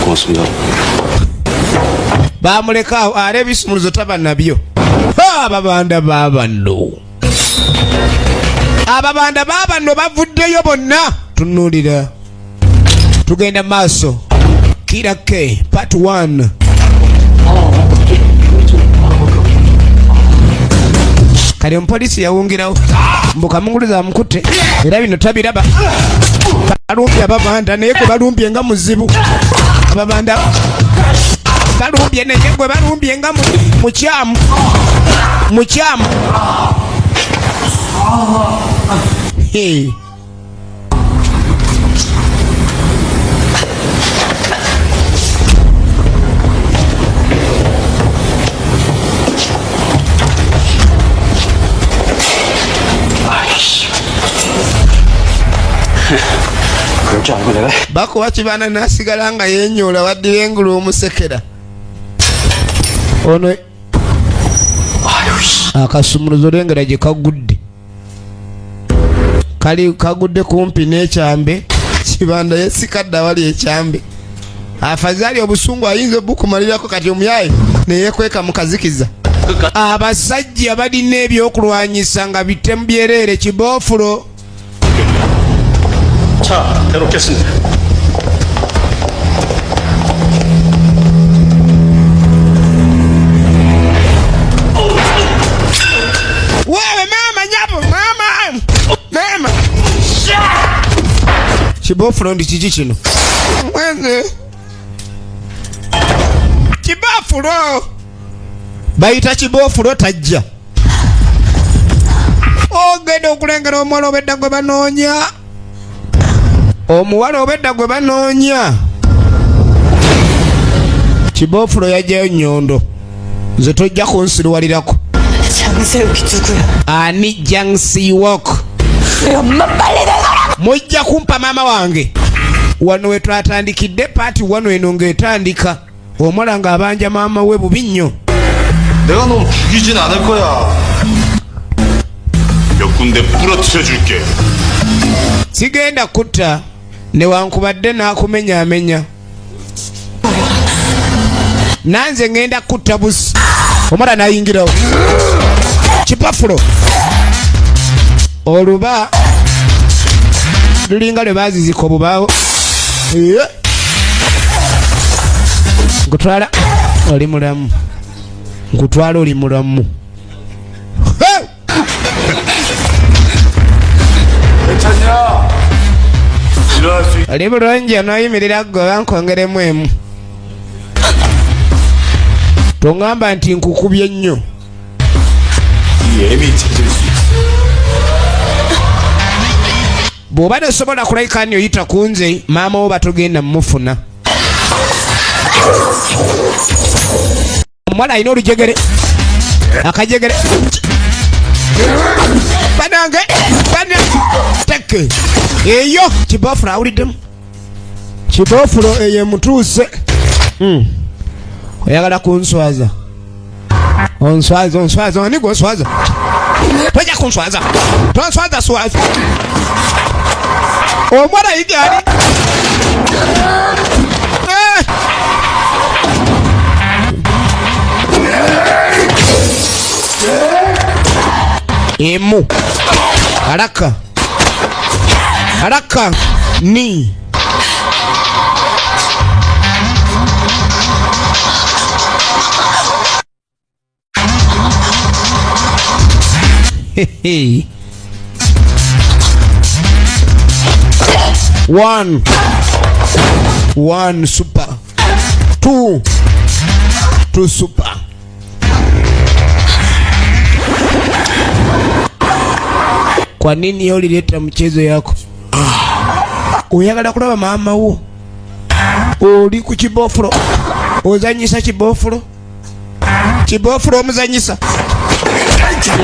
고맙습니다. bamuleka awo ale ebisumuluzo taba nabyo. ababanda baabano bavuddeyo bonna. tunuulira tugenda maaso. Killer K part 1. kale omupoliisi yawungirawo mbukamunguluza amukutte era bino tabiraba. balumbye ababanda naye gwe balumbye nga muzibu. ababanda balumbye naye gwe balumbye nga mukyamu. Hey. 그럴 줄 알고 내가 bakuwa kibana nasigala nga yenyoola waddira engulu omusekera. ono akasumuluzo lengera gye kagudde. kali kagudde kumpi n'ekyambe. kibanda yesikadde awali ekyambe. afazaali obusungu ayinza obukumalirako kati omuyaye neyekweka mu kazikiza. abasajja balina ebyokulwanyisa nga bitemu byereere kiboofulo. 자, 해놓겠습니다. wewe mama nyapo mama kiboofulo ndi kiki kino? mweze kiboofulo bayita kiboofulo tajja. ogenda okulengera omuwala obedda gwe banoonya. omuwala obedda gwe banoonya. kiboofulo yajjayo nnyondo. nze tojja kunsiruwalirako. 장세욱이 누구야? ani Jangsiwok. 내 엄마 빨리 나가라! mujja kumpa maama wange. wano we twatandikidde paati wano eno ng'etandika. omuwala ng'abanja maama we bubi nnyo. 내가 너 죽이진 않을 거야. 몇 군데 부러뜨려 줄게. sigenda kutta newankubadde n'akumenyaamenya. nanze ngenda kutta busi. omwana n'ayingirawo. kipafulo oluba lulinga lwe baazizika obubaawo. nkutwala oli mulamu. nkutwala oli mulamu. 괜찮냐? 일어날 수 있... oli bulungi onooyimirira gwe bankongeremu emu. tongamba nti nkukubye nnyo. bw'oba tosobola kulayika nyo yita ku nze maama wo batogenda mufuna. omuwala alina olujegere akajegere banange teke eyo kibofulo awuliddemu kibofulo eyo mutuuse. oyagala kunswaza onswaza ani gonswaza tojja kunswaza tonswaza swaza omwana yigaali emu haraka ni One super. Two super. Kwa nini yoli leta mchezo yako? Oyagala kulaba maama wo. Oli ku kibofulo. Ozanyisa kibofulo. Kibofulo omuzanyisa.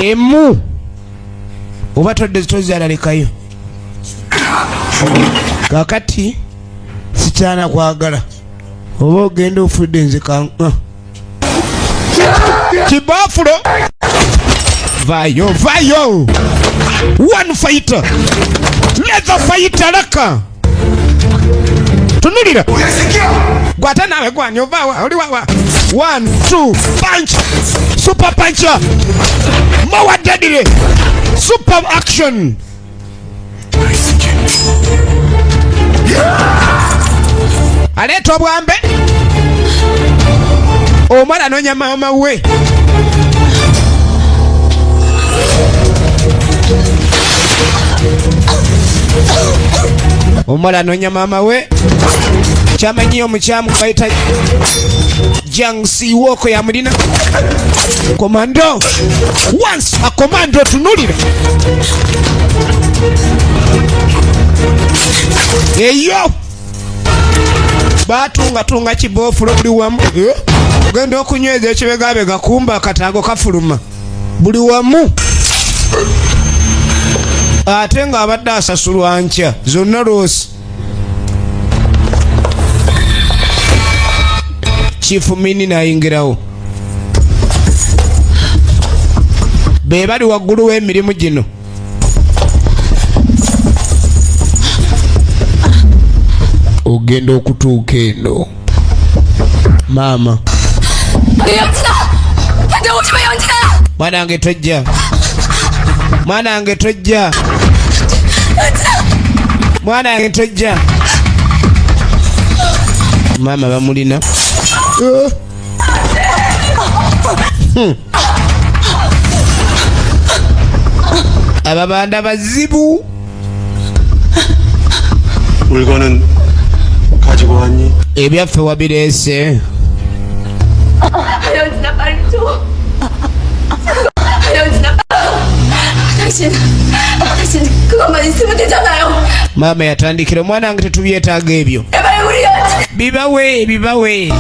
Emu. Oba todde tozalalekayo. Kakati sikyana kwagala. Oba ogenda ofudde nze kanka. Kibofulo. Vayo. One fighter. Leather fighter laka. Tunulira. Gwata nawe gwani ovawa. Oli wawa. 1, 2, punch. Super puncher. More deadly. Super action. Aleeta obwambe. Omwana anonya maama we. Omwana anonya maama we. Kyamanyi omukyamu bayita Jiang Siwoko ya mulina. Komando. Once a commando tunulire. Eyo. Batunga kibofulo buli wamu. Ogenda okunyweza ekibegabega kumba akatago kafuluma. Buli wamu. Ate nga abadde asasulwa nkya zonna loosi. Chifu Mini nayingirawo. Be bali waggulu w'emirimu gino. Ogenda okutuuka eno maama. Mwanange tojja. Mwanange tojja. Maama bamulina. Ababanda bazibu. 물건은 가지고 왔니? ebyaffe wabireese. 연진아 빨리 줘. 연진아. 당신 그것만 있으면 되잖아요. 마ama yatandikira omwana wange tetubyetaaga ebyo. 제발 우리 연진. bibawe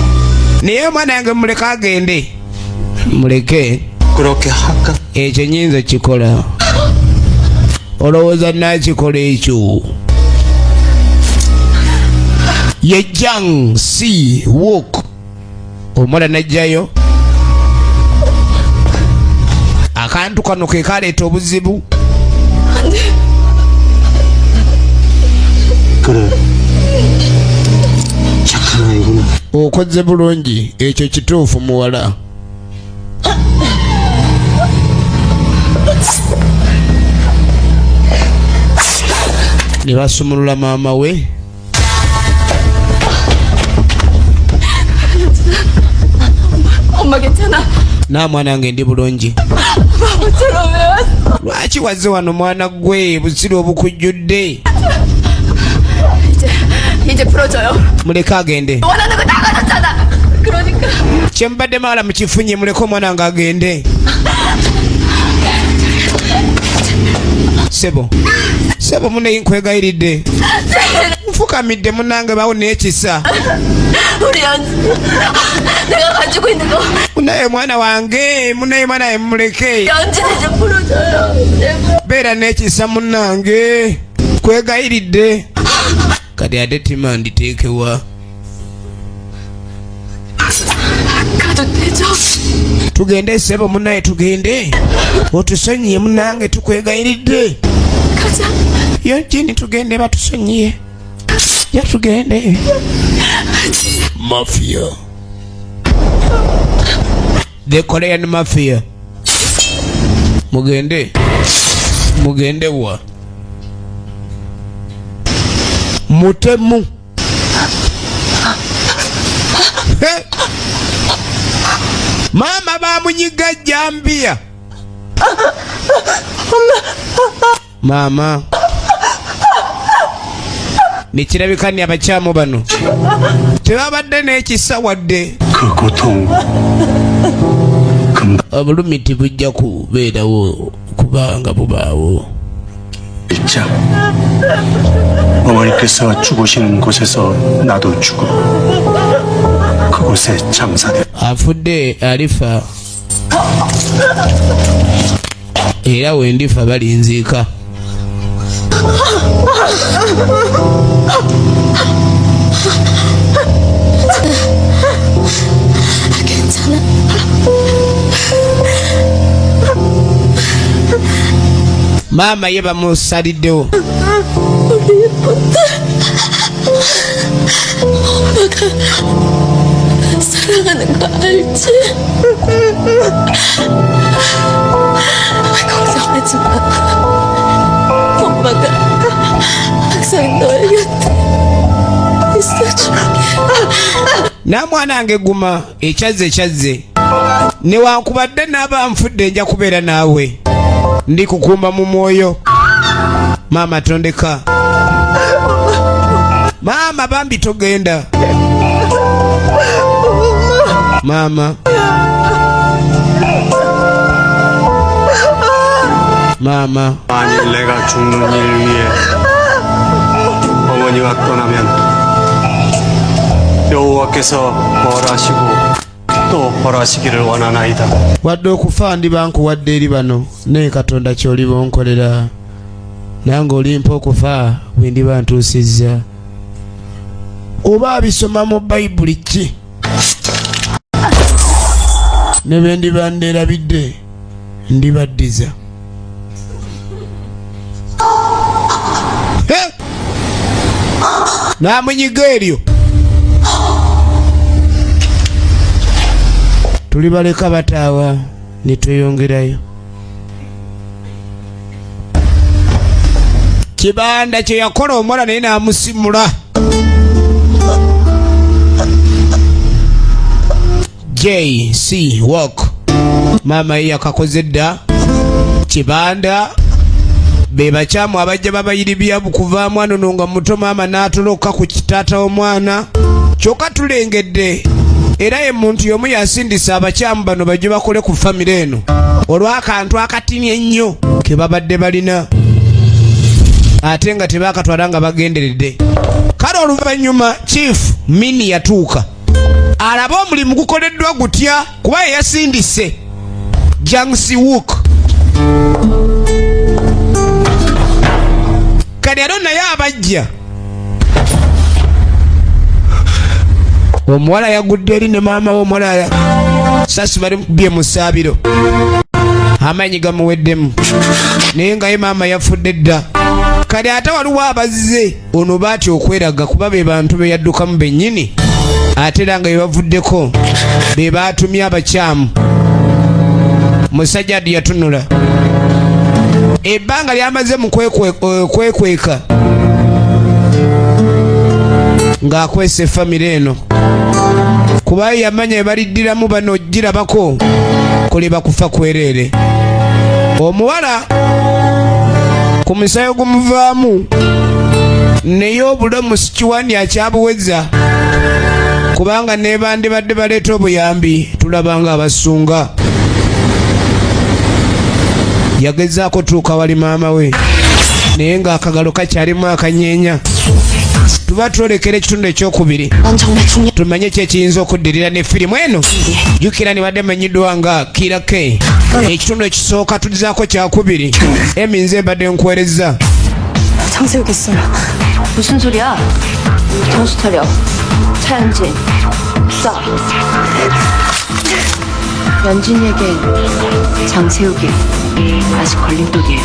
naye omwana wange muleke agende. muleke 그렇게 할까? ekyo nyinza kikola. olowooza nakikola ekyo. ye Jiang Siwoko omwana najjayo. akantu kano ke kaleeta obuzibu. 그래. 착한 아이구나. okoze bulungi ekyo kituufu muwala. ne basumulula maama we. 엄마 괜찮아. na mwana wange ndi bulungi. 바보처럼 왜 왔어? lwaki wazze wano mwana gwe buziru obukujjudde. 이제 풀어줘요. muleke agende. 원하는 거 다 가졌잖아. kyembadde mawala mukifunye muleke omwana nga agende. Sebo muneyi nkwegayiridde. Nfukamidde munange bawo n'ekisa. Munaye mwana wange, munaye mwana muleke. Beera n'ekisa munange. Nkwegayiridde. Kati ate tima nditeekewa. Tugende sebo munaye tugende. Otusonyiye munange tukwegayiridde. Yo jini tugende batusonyiye. Ya tugende. Mafia. The Korean Mafia. Mugende. Mugende wa. Mutemu. Mama bamunyiga jambia. Mama. Nikirabika ni abakyamu bano. Tebabadde n'ekisa wadde. Obulumiti bujja kubeerawo kubanga bubaawo. 어머니께서 죽으시는 곳에서 나도 죽어 그곳에 장사돼. afudde alifa era wendifa balinziika. 괜찮아. Mama ye bamusaliddewo. 우리 예쁜데 엄마가 사랑하는 거 알지? 걱정하지 마. 엄마가 항상 너의 곁에 있어줄게. Namwanange guma ekyazze newankubadde n'aba nfudde nja kubeera naawe. Ndi kukumba mu mwoyo. Mama tondeka. Mama bambi togenda. Mama. Mama. 만일 내가 죽는 일 위해 어머니가 떠나면 여호와께서 벌하시고 또 벌하시기를 원하나이다. wadde okufa ndibankuwadde eri bano naye Katonda ky'oli bonkolera nange olimpa okufa bwe ndiba ntuusizza. Oba abisoma mu Bayibuli ki ne bwe ndiba nderabidde ndibaddiza. Namunyiga eryo tulibaleka bataawa ne tweyongerayo. Kibanda kye yakola omuwala naye n'amusimula. JC Walk mama ye yakakoze dda. Kibanda be bakyamu abajja babayiribya bukuvaamu ano nga muto maama n'atoloka ku kitaata w'omwana. Kyokka tulengedde era ye muntu y'omu yasindisa abakyamu bano bajje bakole ku famire eno olw'akantu akatini ennyo ke babadde balina ate nga tebaakatwala nga bagenderedde. Kale oluvannyuma Chief Mini yatuuka alaba omulimu gukoleddwa gutya kuba ye yasindise Jangsi Wook. Kale alo naye abajja omuwala yagudde eri ne maama w'omuwala sasi bali bye mu ssaabiro amaanyi gamuweddemu naye nga ye maama yafudde dda. Kale ate waliwo abazze ono baatya okweraga kuba be bantu be yaddukamu bennyini ate era nga bebavuddeko be baatumye abakyamu. Musajja adi yatunula ebbanga lyamaze mu kwekweka ng'akwesa effamire eno kuba yamanya ebaliddiramu bano girabako kuleba kufa kwereere. Omuwala ku musayo gumuvaamu naye obulamu sikiwani akyabuweza kubanga ne bandibadde baleeta obuyambi tulabanga abasunga. Yagezaako tuuka wali maama we naye ng'akagalo kakyalimu akanyeenya. Tuba twolekera ekitundu ekyokubiri 난 정말 중요. tumanye ki ekiyinza okuddirira ne firimu eno. jjukira ne badde manyiddwa nga Kira K. Ekitundu ekisooka tulizaako kyakubiri. Emi nze mbadde nkuweereza. 장세욱 있어요. 무슨 소리야? 정신 차려. 차현진. 싸. 연진이에겐 장세욱이 아직 걸림돌이에요.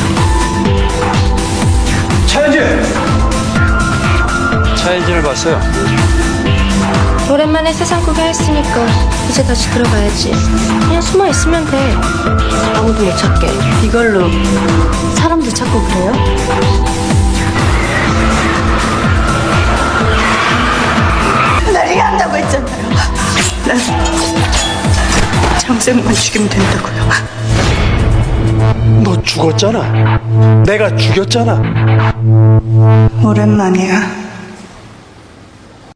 차현진을 봤어요. 오랜만에 세상 구경했으니까 이제 다시 들어가야지. 그냥 숨어 있으면 돼. 아무도 못 찾게. 이걸로 사람도 찾고 그래요? 난리 난다고 했잖아요. 난 장세욱만 죽이면 된다고요. 너 죽었잖아. 내가 죽였잖아. 오랜만이야.